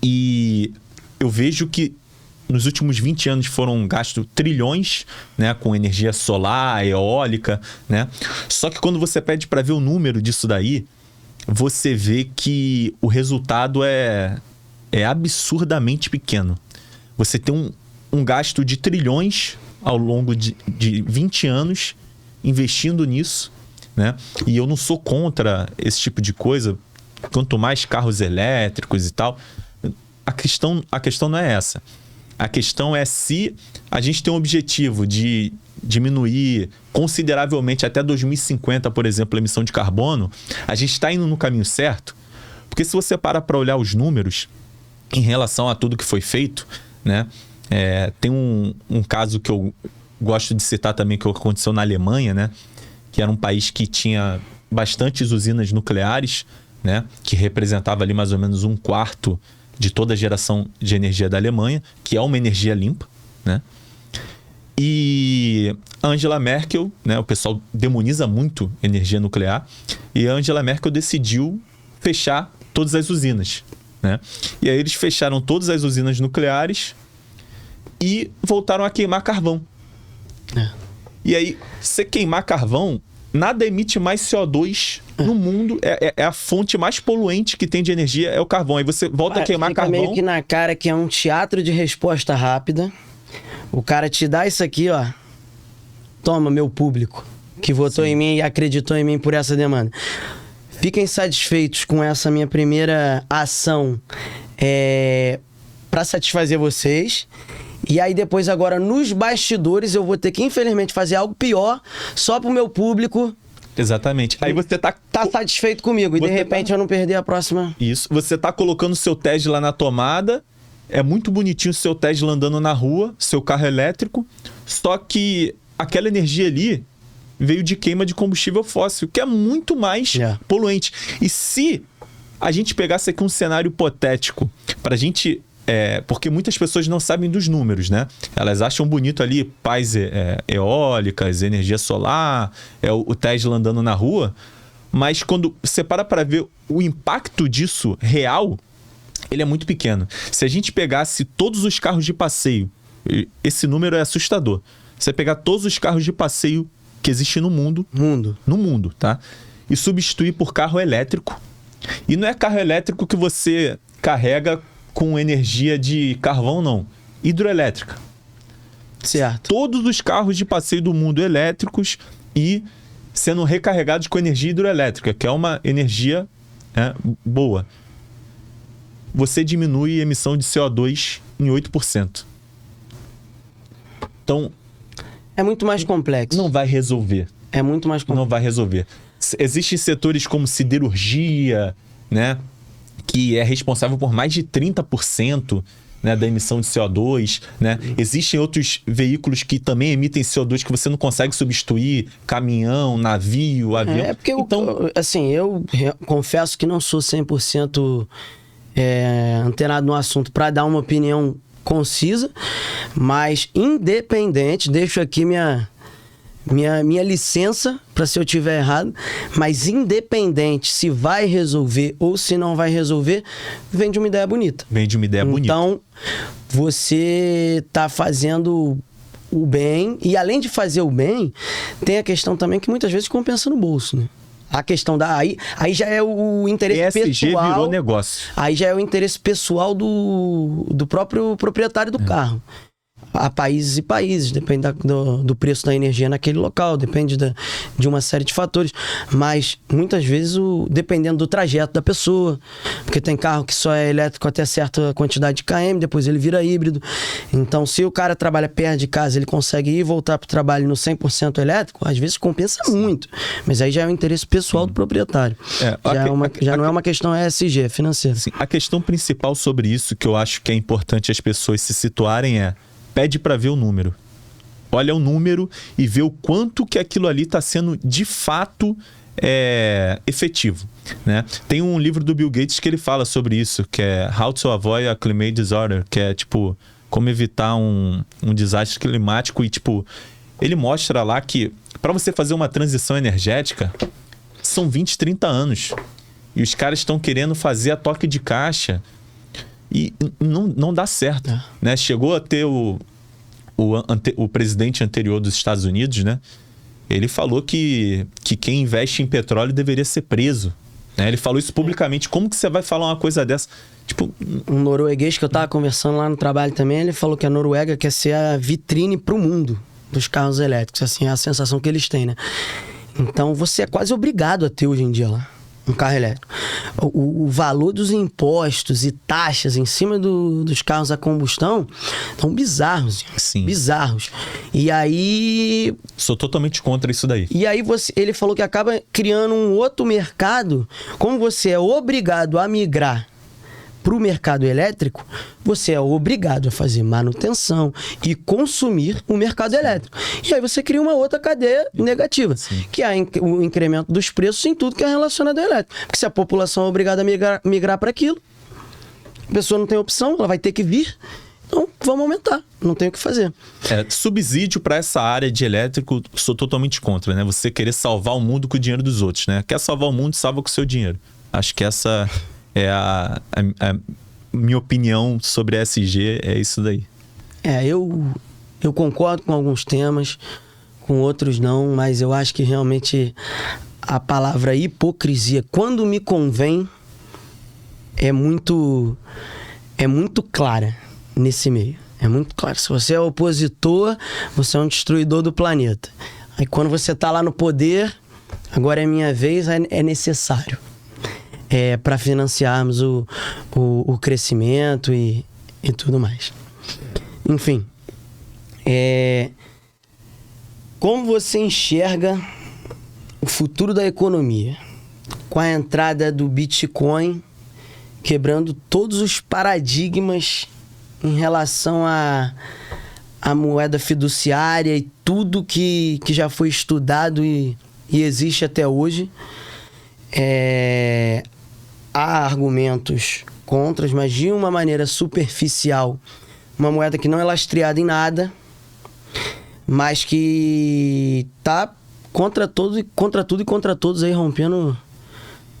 E eu vejo que nos últimos 20 anos foram gastos trilhões, né, com energia solar, eólica, né? Só que quando você pede para ver o número disso daí, você vê que o resultado é absurdamente pequeno. Você tem um gasto de trilhões ao longo de 20 anos investindo nisso, né? E eu não sou contra esse tipo de coisa, quanto mais carros elétricos e tal. A questão não é essa. A questão é se a gente tem um objetivo de diminuir consideravelmente até 2050, por exemplo, a emissão de carbono, a gente está indo no caminho certo? Porque se você para olhar os números em relação a tudo que foi feito, né? Tem um caso que eu gosto de citar também, que aconteceu na Alemanha, né? Que era um país que tinha bastantes usinas nucleares, né? Que representava ali mais ou menos 1/4 de toda a geração de energia da Alemanha, que é uma energia limpa, né? E a Angela Merkel, né? O pessoal demoniza muito energia nuclear, e a Angela Merkel decidiu fechar todas as usinas, né? E aí eles fecharam todas as usinas nucleares e voltaram a queimar carvão. E aí, você queimar carvão, nada emite mais CO2 no mundo. É a fonte mais poluente que tem de energia, é o carvão. Aí você volta a queimar carvão. Fica meio que na cara que é um teatro de resposta rápida. O cara te dá isso aqui, ó. Toma, meu público, que votou em mim e acreditou em mim por essa demanda. Fiquem satisfeitos com essa minha primeira ação para satisfazer vocês. E aí depois, agora, nos bastidores, eu vou ter que, infelizmente, fazer algo pior só pro meu público. Exatamente. Aí você tá satisfeito comigo. E de repente eu não perder a próxima. Isso. Você tá colocando o seu Tesla na tomada. É muito bonitinho o seu Tesla andando na rua, seu carro elétrico. Só que aquela energia ali veio de queima de combustível fóssil, que é muito mais poluente. E se a gente pegasse aqui um cenário hipotético pra gente... porque muitas pessoas não sabem dos números, né? Elas acham bonito ali pás eólicas, energia solar, o Tesla andando na rua, mas quando você para ver o impacto disso real, ele é muito pequeno. Se a gente pegasse todos os carros de passeio, esse número é assustador. Se você pegar todos os carros de passeio que existem no mundo, tá? E substituir por carro elétrico. E não é carro elétrico que você carrega com energia de carvão, não. Hidroelétrica. Certo. Todos os carros de passeio do mundo elétricos e sendo recarregados com energia hidroelétrica, que é uma energia boa. Você diminui a emissão de CO2 em 8%. Então... é muito mais complexo. Não vai resolver. É muito mais complexo. Não vai resolver. Existem setores como siderurgia, né? Que é responsável por mais de 30%, né, da emissão de CO2, né? Existem outros veículos que também emitem CO2 que você não consegue substituir, caminhão, navio, avião. Porque eu confesso que não sou 100% antenado no assunto para dar uma opinião concisa, mas independente, deixo aqui minha licença para se eu tiver errado, mas independente se vai resolver ou se não vai resolver, vem de uma ideia bonita. Vem de uma ideia bonita. Então, você tá fazendo o bem, e além de fazer o bem, tem a questão também que muitas vezes compensa no bolso, né? A questão da... Aí já é o interesse ESG pessoal... virou negócio. Aí já é o interesse pessoal do próprio proprietário do carro. Há países e países, depende do preço da energia naquele local, depende de uma série de fatores. Mas, muitas vezes, dependendo do trajeto da pessoa, porque tem carro que só é elétrico até certa quantidade de km, depois ele vira híbrido. Então, se o cara trabalha perto de casa, ele consegue ir e voltar para o trabalho no 100% elétrico, às vezes compensa muito. Mas aí já é o interesse pessoal do proprietário. Já não é uma questão ESG, é financeira. Sim, a questão principal sobre isso, que eu acho que é importante as pessoas se situarem pede para ver o número. Olha o número e vê o quanto que aquilo ali está sendo de fato efetivo, né? Tem um livro do Bill Gates que ele fala sobre isso, que é How to Avoid a Climate Disorder, que é tipo como evitar um desastre climático, e tipo ele mostra lá que para você fazer uma transição energética são 20, 30 anos, e os caras estão querendo fazer a toque de caixa e não dá certo, né? Chegou a ter o presidente anterior dos Estados Unidos, né? Ele falou que quem investe em petróleo deveria ser preso, né? Ele falou isso publicamente. Como que você vai falar uma coisa dessa? Tipo, um norueguês que eu tava conversando lá no trabalho também, ele falou que a Noruega quer ser a vitrine pro mundo dos carros elétricos. Assim, é a sensação que eles têm, né? Então, você é quase obrigado a ter hoje em dia lá um carro elétrico. O valor dos impostos e taxas em cima dos carros a combustão estão bizarros. Sim. Bizarros. E aí... Sou totalmente contra isso daí. E aí ele falou que acaba criando um outro mercado. Como você é obrigado a migrar para o mercado elétrico, você é obrigado a fazer manutenção e consumir o mercado elétrico. E aí você cria uma outra cadeia negativa, que é o incremento dos preços em tudo que é relacionado ao elétrico. Porque se a população é obrigada a migrar para aquilo, a pessoa não tem opção, ela vai ter que vir, então vamos aumentar, não tem o que fazer. Subsídio para essa área de elétrico, sou totalmente contra, né? Você querer salvar o mundo com o dinheiro dos outros, né? Quer salvar o mundo, salva com o seu dinheiro. Acho que essa... a minha opinião sobre ESG é isso daí. Eu concordo com alguns temas, com outros não, mas eu acho que realmente a palavra hipocrisia, quando me convém, é muito clara nesse meio. É muito claro. Se você é opositor, você é um destruidor do planeta. Aí quando você tá lá no poder, agora é minha vez, é necessário. Para financiarmos o crescimento e tudo mais. Enfim, como você enxerga o futuro da economia com a entrada do Bitcoin quebrando todos os paradigmas em relação à moeda fiduciária e tudo que já foi estudado e existe até hoje? Há argumentos contras, mas de uma maneira superficial, uma moeda que não é lastreada em nada, mas que tá contra tudo e contra todos aí, rompendo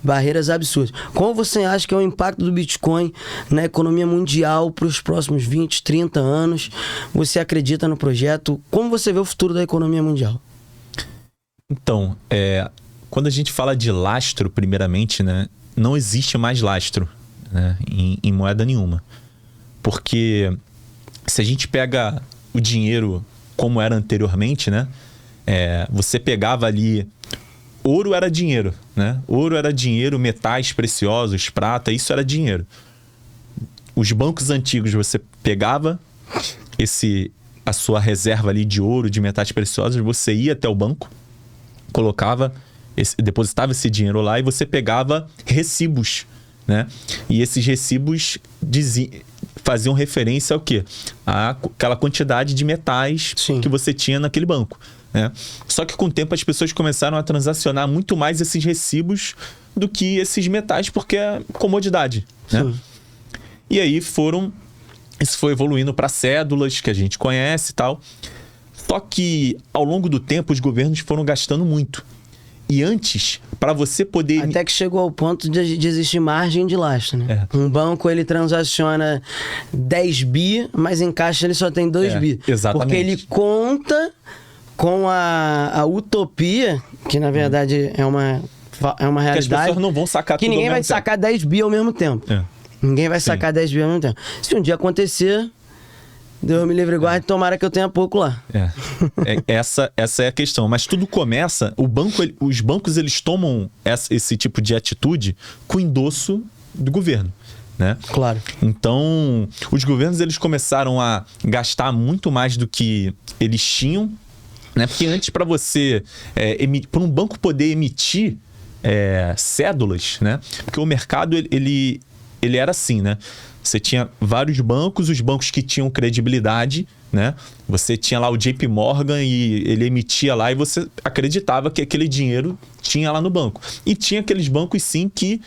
barreiras absurdas. Como você acha que é o impacto do Bitcoin na economia mundial para os próximos 20, 30 anos? Você acredita no projeto? Como você vê o futuro da economia mundial? Então, quando a gente fala de lastro, primeiramente, né, não existe mais lastro, né, em moeda nenhuma. Porque se a gente pega o dinheiro como era anteriormente, né, você pegava ali... Ouro era dinheiro, né? Ouro era dinheiro, metais preciosos, prata, isso era dinheiro. Os bancos antigos, você pegava a sua reserva ali de ouro, de metais preciosos, você ia até o banco, depositava esse dinheiro lá e você pegava recibos, né? E esses recibos faziam referência ao quê? Aquela quantidade de metais que você tinha naquele banco, né? Só que com o tempo as pessoas começaram a transacionar muito mais esses recibos do que esses metais, porque é comodidade, né? E aí isso foi evoluindo para cédulas que a gente conhece e tal. Só que, ao longo do tempo, os governos foram gastando muito. E antes, para você poder... Até que chegou ao ponto de existir margem de lastro, né? Um banco, ele transaciona 10 bi, mas em caixa ele só tem 2 bi. Exatamente. Porque ele conta com a utopia, que na verdade é uma realidade... Que as pessoas não vão sacar tudo que ninguém ao vai mesmo tempo. sacar 10 bi ao mesmo tempo. Ninguém vai sacar 10 bi ao mesmo tempo. Se um dia acontecer... Deus me livre e guarde, tomara que eu tenha pouco lá. Essa é a questão. Mas tudo começa... Os bancos, eles tomam esse tipo de atitude com endosso do governo, né? Claro. Então, os governos, eles começaram a gastar muito mais do que eles tinham, né? Porque antes, para você... para um banco poder emitir cédulas, né? Porque o mercado, ele era assim, né? Você tinha vários bancos, os bancos que tinham credibilidade, né? Você tinha lá o JP Morgan e ele emitia lá e você acreditava que aquele dinheiro tinha lá no banco. E tinha aqueles bancos, sim, que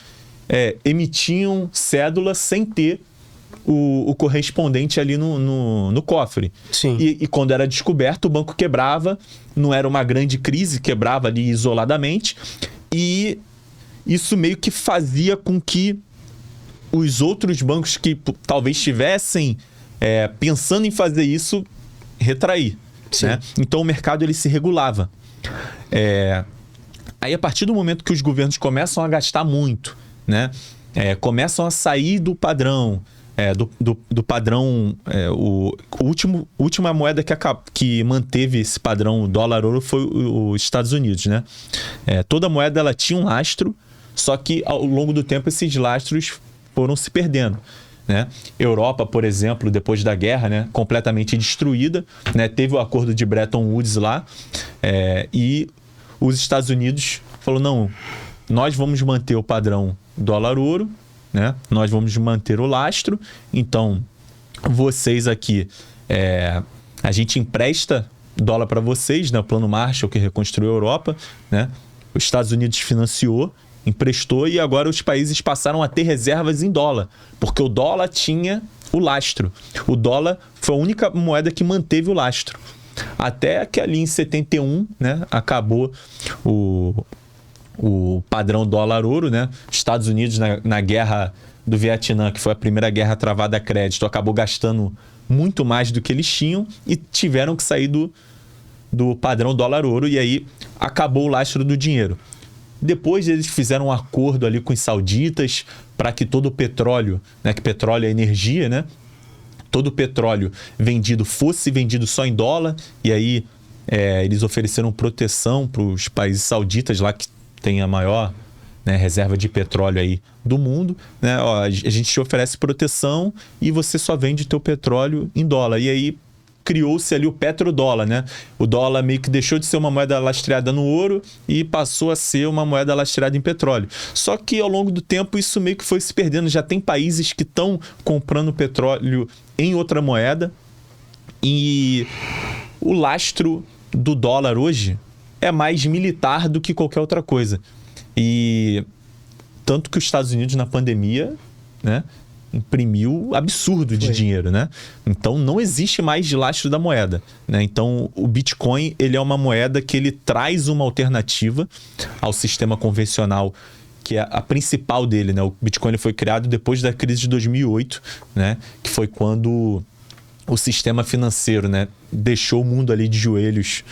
emitiam cédula sem ter o correspondente ali no cofre. Sim. E quando era descoberto, o banco quebrava, não era uma grande crise, quebrava ali isoladamente. E isso meio que fazia com que os outros bancos que talvez estivessem pensando em fazer isso, retrair. Né? Então o mercado, ele se regulava. Aí a partir do momento que os governos começam a gastar muito, né? Começam a sair do padrão, do padrão... última moeda que manteve esse padrão, o dólar-ouro, foi os Estados Unidos. Né? Toda moeda, ela tinha um lastro, só que ao longo do tempo esses lastros foram se perdendo, né? Europa, por exemplo, depois da guerra, né, completamente destruída, né? Teve o acordo de Bretton Woods lá, e os Estados Unidos falou, não, nós vamos manter o padrão dólar-ouro, né? Nós vamos manter o lastro, então vocês aqui, a gente empresta dólar para vocês, né? O Plano Marshall, que reconstruiu a Europa, né? Os Estados Unidos financiou, emprestou, e agora os países passaram a ter reservas em dólar, porque o dólar tinha o lastro. O dólar foi a única moeda que manteve o lastro. Até que ali em 71, né, acabou o padrão dólar-ouro, né? Estados Unidos na guerra do Vietnã, que foi a primeira guerra travada a crédito, acabou gastando muito mais do que eles tinham e tiveram que sair do padrão dólar-ouro, e aí acabou o lastro do dinheiro. Depois eles fizeram um acordo ali com os sauditas para que todo o petróleo, né, que petróleo é energia, né? Todo o petróleo vendido fosse vendido só em dólar, e aí eles ofereceram proteção para os países sauditas lá que tem a maior, né, reserva de petróleo aí do mundo, né? Ó, a gente te oferece proteção e você só vende teu petróleo em dólar. E aí criou-se ali o petrodólar, né? O dólar meio que deixou de ser uma moeda lastreada no ouro e passou a ser uma moeda lastreada em petróleo. Só que ao longo do tempo isso meio que foi se perdendo. Já tem países que estão comprando petróleo em outra moeda, e o lastro do dólar hoje é mais militar do que qualquer outra coisa. E tanto que os Estados Unidos na pandemia, né, imprimiu absurdo de dinheiro, né? Então não existe mais lastro da moeda, né? Então o Bitcoin, ele é uma moeda que ele traz uma alternativa ao sistema convencional, que é a principal dele, né? O Bitcoin, ele foi criado depois da crise de 2008, né? Que foi quando o sistema financeiro, né, deixou o mundo ali de joelhos,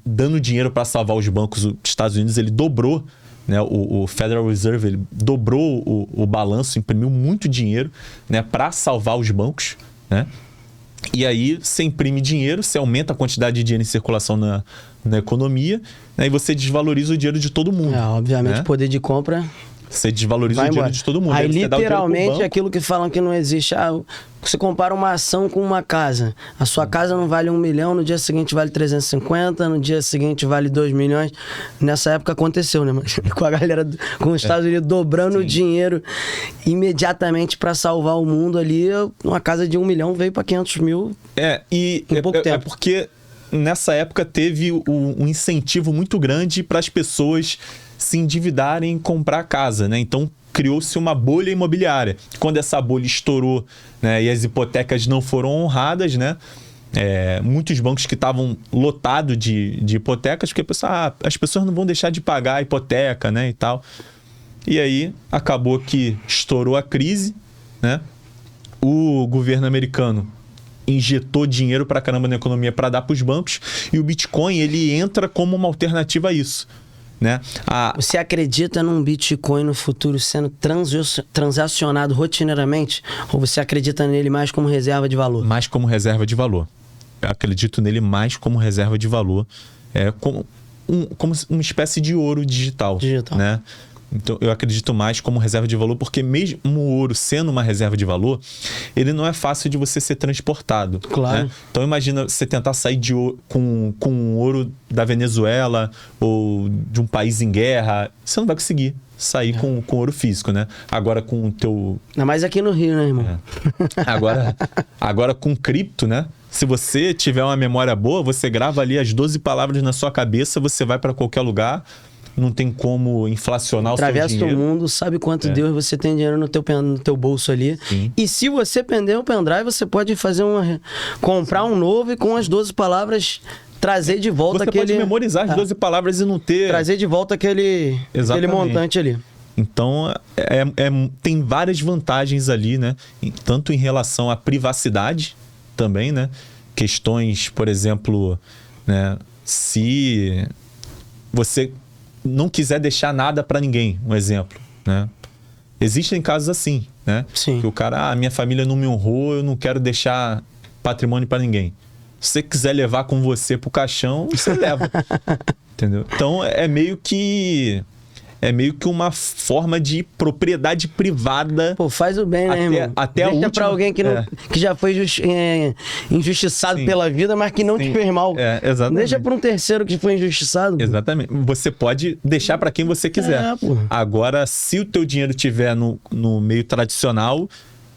dando dinheiro para salvar os bancos. Os Estados Unidos, ele dobrou, né, o Federal Reserve, ele dobrou o balanço, imprimiu muito dinheiro, né, para salvar os bancos, né? E aí você imprime dinheiro, você aumenta a quantidade de dinheiro em circulação na economia, né, e você desvaloriza o dinheiro de todo mundo. Obviamente, né? O poder de compra... Você desvaloriza o dinheiro de todo mundo. Aí literalmente aquilo que falam que não existe. Você compara uma ação com uma casa. A sua casa não vale 1 milhão, no dia seguinte vale 350, no dia seguinte vale 2 milhões. Nessa época aconteceu, né? Com a galera, com os Estados Unidos dobrando o dinheiro imediatamente para salvar o mundo ali. Uma casa de 1 milhão veio para 500 mil em pouco tempo. É porque nessa época teve um incentivo muito grande para as pessoas se endividarem em comprar casa, né? Então criou-se uma bolha imobiliária. Quando essa bolha estourou, né, e as hipotecas não foram honradas, né, muitos bancos que estavam lotados de hipotecas, porque as pessoas não vão deixar de pagar a hipoteca, né, e tal. E aí acabou que estourou a crise, né? O governo americano injetou dinheiro pra caramba na economia para dar para os bancos, e o Bitcoin ele entra como uma alternativa a isso, né? Você acredita num Bitcoin no futuro sendo transacionado rotineiramente, ou você acredita nele mais como reserva de valor? Mais como reserva de valor. Eu acredito nele mais como reserva de valor, como uma espécie de ouro digital, né? Então, eu acredito mais como reserva de valor, porque mesmo o ouro sendo uma reserva de valor, ele não é fácil de você ser transportado. Claro. Né? Então, imagina você tentar sair com ouro da Venezuela ou de um país em guerra, você não vai conseguir sair com ouro físico, né? Agora com o teu... Ainda mais aqui no Rio, né, irmão? Agora com cripto, né? Se você tiver uma memória boa, você grava ali as 12 palavras na sua cabeça, você vai para qualquer lugar... Não tem como inflacionar o seu dinheiro. Atravessa o mundo, sabe quanto Deus você tem dinheiro no teu bolso ali. Sim. E se você perder o pendrive, você pode fazer comprar um novo e com as 12 palavras trazer de volta você aquele... Você pode memorizar as 12 palavras e não ter... Trazer de volta aquele montante ali. Então, tem várias vantagens ali, né? Tanto em relação à privacidade também, né? Questões, por exemplo, né? Se você... não quiser deixar nada para ninguém, um exemplo, né? Existem casos assim, né? Sim. Que o cara, minha família não me honrou, eu não quero deixar patrimônio para ninguém. Se você quiser levar com você pro caixão, você leva. Entendeu? Então, é meio que uma forma de propriedade privada. Pô, faz o bem, né, irmão? Deixa pra alguém que já foi injustiçado pela vida, mas que não te fez mal. Exatamente. Deixa pra um terceiro que foi injustiçado. Exatamente. Você pode deixar pra quem você quiser. Agora, se o teu dinheiro estiver no meio tradicional,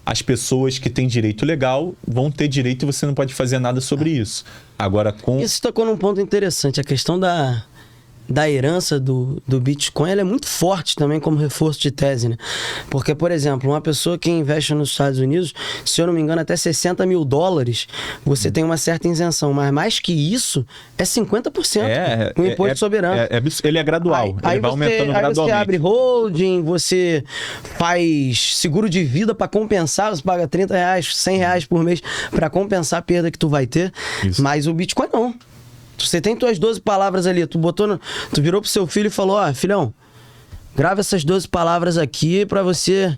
as pessoas que têm direito legal vão ter direito e você não pode fazer nada sobre isso. Agora, Isso tocou num ponto interessante, a questão da herança do Bitcoin, ela é muito forte também como reforço de tese, né? Porque, por exemplo, uma pessoa que investe nos Estados Unidos, se eu não me engano, até $60 mil, você tem uma certa isenção, mas mais que isso, é 50% o imposto soberano. Ele é gradual, ele vai aumentando gradualmente. Aí você abre holding, você faz seguro de vida para compensar, você paga R$30, R$100 por mês para compensar a perda que tu vai ter, mas o Bitcoin não. Você tem tuas 12 palavras ali, tu virou pro seu filho e falou, filhão, grava essas 12 palavras aqui pra você,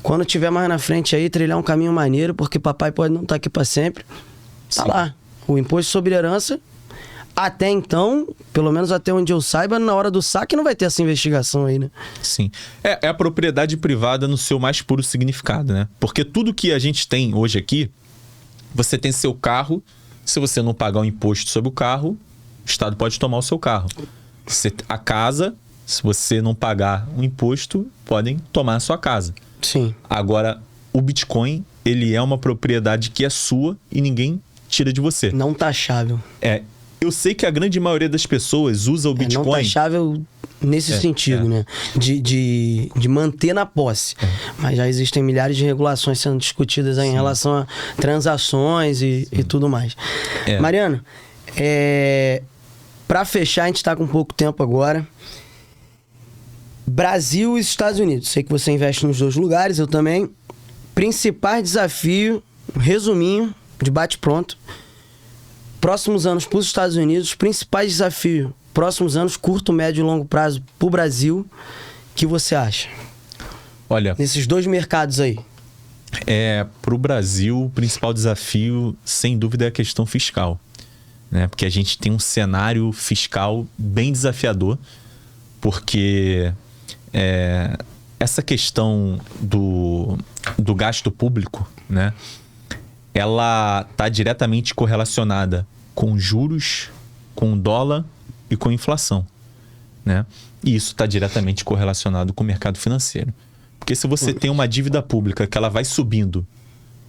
quando tiver mais na frente aí, trilhar um caminho maneiro, porque papai pode não estar aqui pra sempre. Tá lá. O imposto sobre herança, até então, pelo menos até onde eu saiba, na hora do saque não vai ter essa investigação aí, né? Sim. É a propriedade privada no seu mais puro significado, né? Porque tudo que a gente tem hoje aqui, você tem seu carro. Se você não pagar o imposto sobre o carro, o Estado pode tomar o seu carro. A casa, se você não pagar o imposto, podem tomar a sua casa. Sim. Agora, o Bitcoin, ele é uma propriedade que é sua e ninguém tira de você. Não taxável. Eu sei que a grande maioria das pessoas usa o Bitcoin... Não taxável nesse sentido, né? De manter na posse. Mas já existem milhares de regulações sendo discutidas aí em relação a transações e tudo mais. Mariano, para fechar, a gente tá com pouco tempo agora. Brasil e Estados Unidos. Sei que você investe nos dois lugares, eu também. Principais desafio, resuminho, de bate-pronto. Próximos anos para os Estados Unidos, principais desafios, próximos anos, curto, médio e longo prazo para o Brasil, que você acha? Olha, nesses dois mercados aí. Para o Brasil, o principal desafio, sem dúvida, é a questão fiscal, né? Porque a gente tem um cenário fiscal bem desafiador, porque essa questão do gasto público, né? Ela está diretamente correlacionada com juros, com dólar e com inflação, né? E isso está diretamente correlacionado com o mercado financeiro. Porque se você tem uma dívida pública que ela vai subindo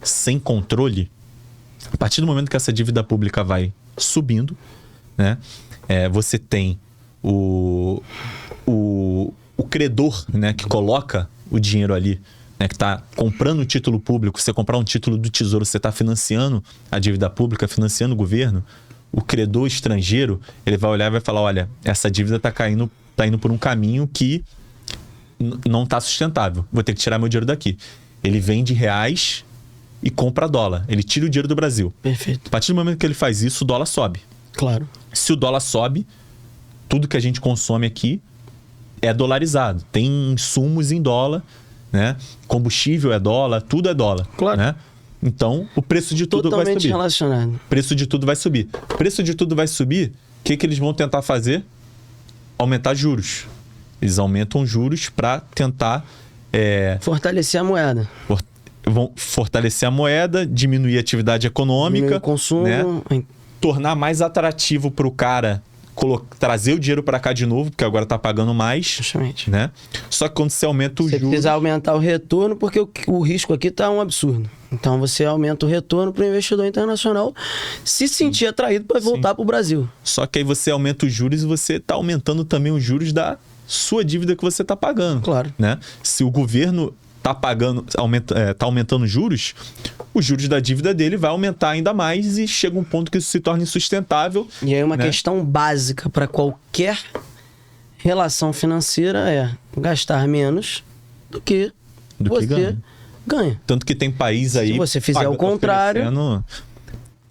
sem controle, a partir do momento que essa dívida pública vai subindo, né? Você tem o credor, né, que coloca o dinheiro ali né, que está comprando um título público, você comprar um título do Tesouro, você está financiando a dívida pública, financiando o governo, o credor estrangeiro, ele vai olhar e vai falar, olha, essa dívida está indo por um caminho que não está sustentável, vou ter que tirar meu dinheiro daqui. Ele vende reais e compra dólar, ele tira o dinheiro do Brasil. Perfeito. A partir do momento que ele faz isso, o dólar sobe. Claro. Se o dólar sobe, tudo que a gente consome aqui é dolarizado. Tem insumos em dólar, né? Combustível é dólar, tudo é dólar. Claro. Né? Então, o preço de tudo vai subir. Totalmente relacionado. O preço de tudo vai subir. O preço de tudo vai subir, o que eles vão tentar fazer? Aumentar juros. Eles aumentam juros para tentar... fortalecer a moeda. Vão fortalecer a moeda, diminuir a atividade econômica. Diminuir o consumo. Né? Tornar mais atrativo para o cara trazer o dinheiro para cá de novo, porque agora tá pagando mais. Justamente. Né? Só que quando você aumenta o juros... Você precisa aumentar o retorno, porque o risco aqui tá um absurdo. Então você aumenta o retorno para o investidor internacional se sentir atraído para voltar para o Brasil. Só que aí você aumenta os juros e você tá aumentando também os juros da sua dívida que você tá pagando. Claro. Né? Se o governo tá aumentando juros, os juros da dívida dele vai aumentar ainda mais e chega um ponto que isso se torna insustentável. E aí uma questão básica para qualquer relação financeira é gastar menos do que você ganha. Tanto que tem país aí... Se você fizer o contrário...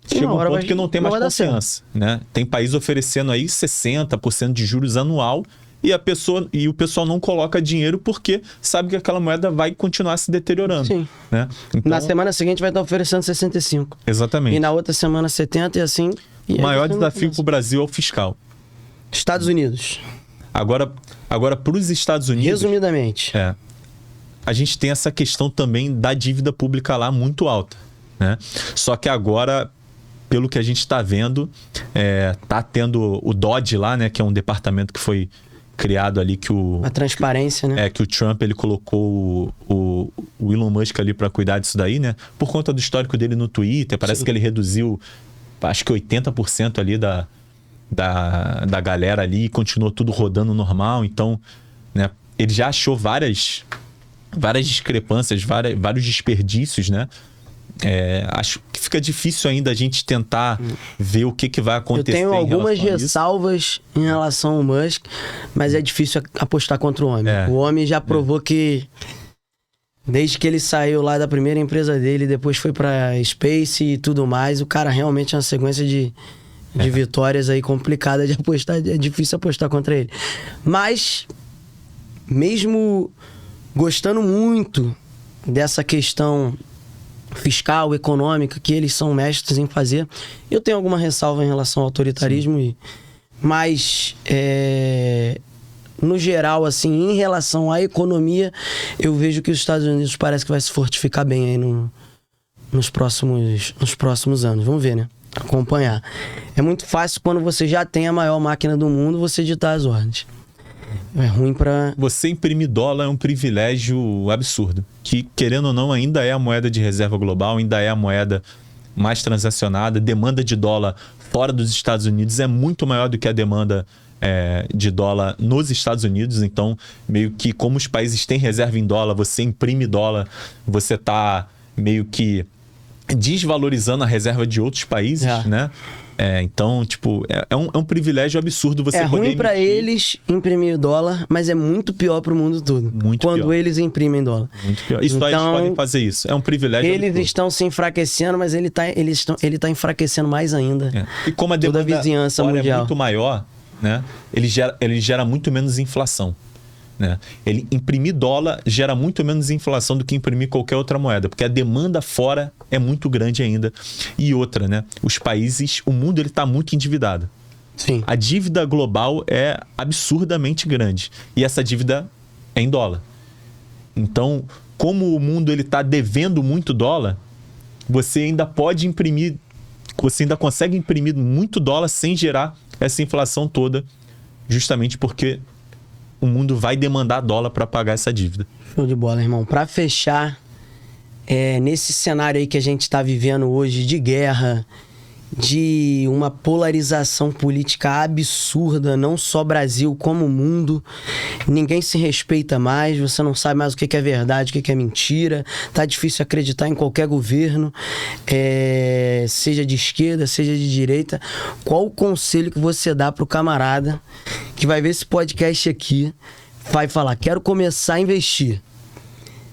Chega um ponto que não tem mais confiança. Né? Tem país oferecendo aí 60% de juros anual e o pessoal não coloca dinheiro porque sabe que aquela moeda vai continuar se deteriorando. Sim. Né? Então, na semana seguinte vai estar oferecendo 65. Exatamente. E na outra semana 70 e assim... O maior desafio para o Brasil é o fiscal. Estados Unidos. Agora para os Estados Unidos... Resumidamente. A gente tem essa questão também da dívida pública lá muito alta. Né? Só que agora... Pelo que a gente está vendo, tá tendo o DOGE lá, né? Que é um departamento que foi criado ali a transparência, né? Que o Trump ele colocou o Elon Musk ali para cuidar disso daí, né? Por conta do histórico dele no Twitter, parece que ele reduziu, acho que 80% ali da galera ali e continuou tudo rodando normal. Então, né? Ele já achou várias discrepâncias, vários desperdícios, né? Acho que fica difícil ainda a gente tentar ver o que vai acontecer. Eu tenho algumas ressalvas em relação ao Musk, mas é difícil apostar contra o homem. O homem já provou que desde que ele saiu lá da primeira empresa dele, depois foi pra Space e tudo mais, o cara realmente é uma sequência de vitórias aí complicada de apostar, é difícil apostar contra ele. Mas mesmo gostando muito dessa questão fiscal, econômica, que eles são mestres em fazer, eu tenho alguma ressalva em relação ao autoritarismo, mas no geral, assim, em relação à economia, eu vejo que os Estados Unidos parece que vai se fortificar bem aí nos próximos anos. Vamos ver, né? Acompanhar. É muito fácil quando você já tem a maior máquina do mundo, você ditar as ordens. É ruim para... Você imprimir dólar é um privilégio absurdo. Que, querendo ou não, ainda é a moeda de reserva global, ainda é a moeda mais transacionada. Demanda de dólar fora dos Estados Unidos é muito maior do que a demanda de dólar nos Estados Unidos. Então, meio que como os países têm reserva em dólar, você imprime dólar, você está meio que desvalorizando a reserva de outros países, né? Então, tipo, é um privilégio absurdo você poder... É ruim para eles imprimir dólar, mas é muito pior para o mundo todo. Muito quando pior. Eles imprimem dólar. Muito pior. Isso aí eles podem fazer isso. É um privilégio Eles absurdo. estão se enfraquecendo, mas ele tá enfraquecendo mais ainda. E como a demanda toda a vizinhança mundial é muito maior, né? Ele gera muito menos inflação. Né? Ele imprimir dólar gera muito menos inflação do que imprimir qualquer outra moeda, porque a demanda fora é muito grande ainda. E outra, né? Os países, o mundo ele está muito endividado. Sim. A dívida global é absurdamente grande e essa dívida é em dólar. Então, como o mundo ele está devendo muito dólar, você ainda pode imprimir, você ainda consegue imprimir muito dólar sem gerar essa inflação toda, justamente porque o mundo vai demandar dólar para pagar essa dívida. Show de bola, irmão. Para fechar, nesse cenário aí que a gente está vivendo hoje de guerra de uma polarização política absurda, não só Brasil, como mundo. Ninguém se respeita mais, você não sabe mais o que é verdade, o que é mentira. Tá difícil acreditar em qualquer governo, seja de esquerda, seja de direita. Qual o conselho que você dá pro camarada que vai ver esse podcast aqui, vai falar, quero começar a investir,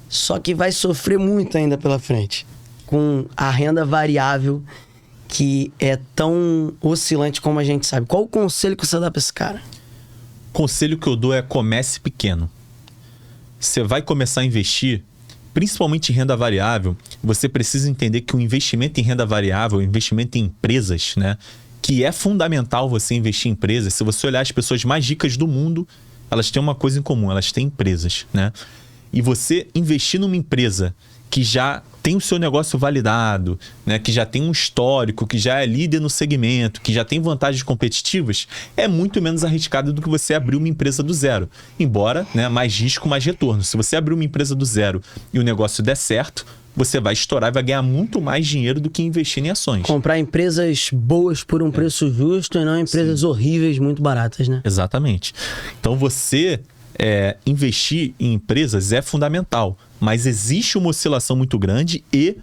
só que vai sofrer muito ainda pela frente, com a renda variável que é tão oscilante como a gente sabe? Qual o conselho que você dá pra esse cara? O conselho que eu dou é comece pequeno. Você vai começar a investir, principalmente em renda variável, você precisa entender que o investimento em renda variável, o investimento em empresas, né, que é fundamental você investir em empresas. Se você olhar as pessoas mais ricas do mundo, elas têm uma coisa em comum, elas têm empresas, né? E você investir numa empresa que já tem o seu negócio validado, né, que já tem um histórico, que já é líder no segmento, que já tem vantagens competitivas, é muito menos arriscado do que você abrir uma empresa do zero. Embora, né, mais risco, mais retorno. Se você abrir uma empresa do zero e o negócio der certo, você vai estourar e vai ganhar muito mais dinheiro do que investir em ações. Comprar empresas boas por um preço justo e não empresas horríveis, muito baratas, né? Exatamente. Então você investir em empresas é fundamental, mas existe uma oscilação muito grande e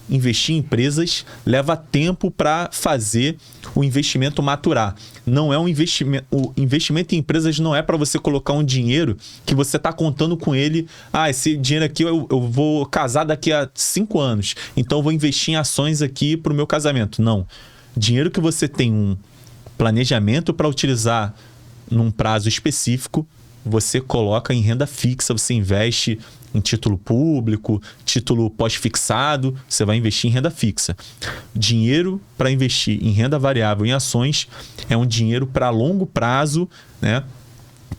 investir em empresas leva tempo para fazer o investimento maturar. Não é um investimento. O investimento em empresas não é para você colocar um dinheiro que você está contando com ele. Esse dinheiro aqui eu vou casar daqui a 5 anos, então eu vou investir em ações aqui para o meu casamento. Não. Dinheiro que você tem um planejamento para utilizar num prazo específico, você coloca em renda fixa, você investe em título público, título pós-fixado, você vai investir em renda fixa. Dinheiro para investir em renda variável em ações é um dinheiro para longo prazo, né,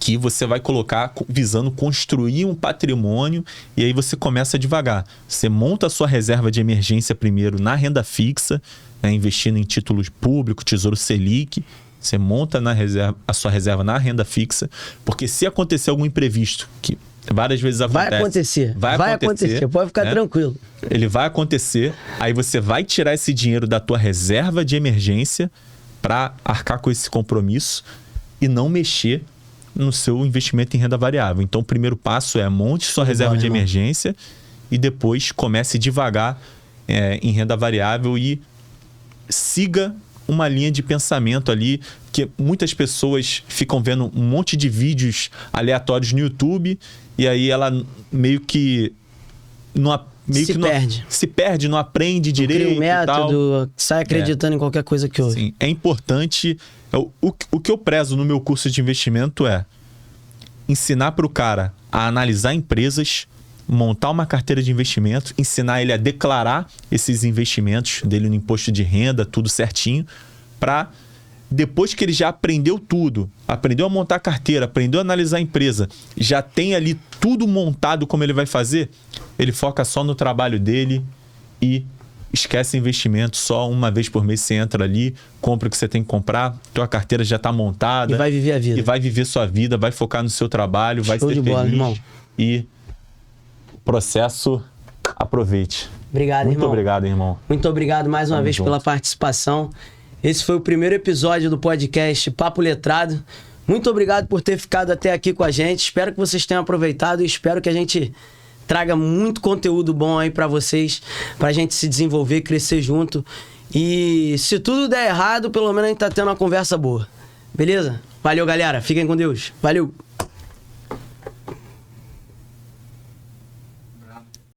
que você vai colocar visando construir um patrimônio, e aí você começa devagar. Você monta a sua reserva de emergência primeiro na renda fixa, né, investindo em títulos públicos, Tesouro Selic. Você monta a sua reserva na renda fixa, porque se acontecer algum imprevisto, que várias vezes acontece... Vai acontecer, pode ficar tranquilo. Ele vai acontecer, aí você vai tirar esse dinheiro da tua reserva de emergência para arcar com esse compromisso e não mexer no seu investimento em renda variável. Então, o primeiro passo é monte sua reserva de emergência e depois comece devagar em renda variável e siga uma linha de pensamento ali, que muitas pessoas ficam vendo um monte de vídeos aleatórios no YouTube e aí ela meio que se perde, não aprende direito. Cria um método, sai acreditando em qualquer coisa que ouve. Sim, é importante. O que eu prezo no meu curso de investimento é ensinar para o cara a analisar empresas, montar uma carteira de investimento, ensinar ele a declarar esses investimentos dele no imposto de renda, tudo certinho, para depois que ele já aprendeu tudo, aprendeu a montar a carteira, aprendeu a analisar a empresa, já tem ali tudo montado como ele vai fazer, ele foca só no trabalho dele e esquece investimento. Só uma vez por mês você entra ali, compra o que você tem que comprar, tua carteira já está montada. E vai viver a vida. E vai viver sua vida, vai focar no seu trabalho, vai ser feliz. Irmão. E processo, aproveite. Obrigado, irmão. Muito obrigado, irmão. Muito obrigado mais uma vez pela participação. Esse foi o primeiro episódio do podcast Papo Letrado. Muito obrigado por ter ficado até aqui com a gente. Espero que vocês tenham aproveitado e espero que a gente traga muito conteúdo bom aí pra vocês, pra gente se desenvolver, crescer junto. E se tudo der errado, pelo menos a gente tá tendo uma conversa boa. Beleza? Valeu, galera. Fiquem com Deus. Valeu!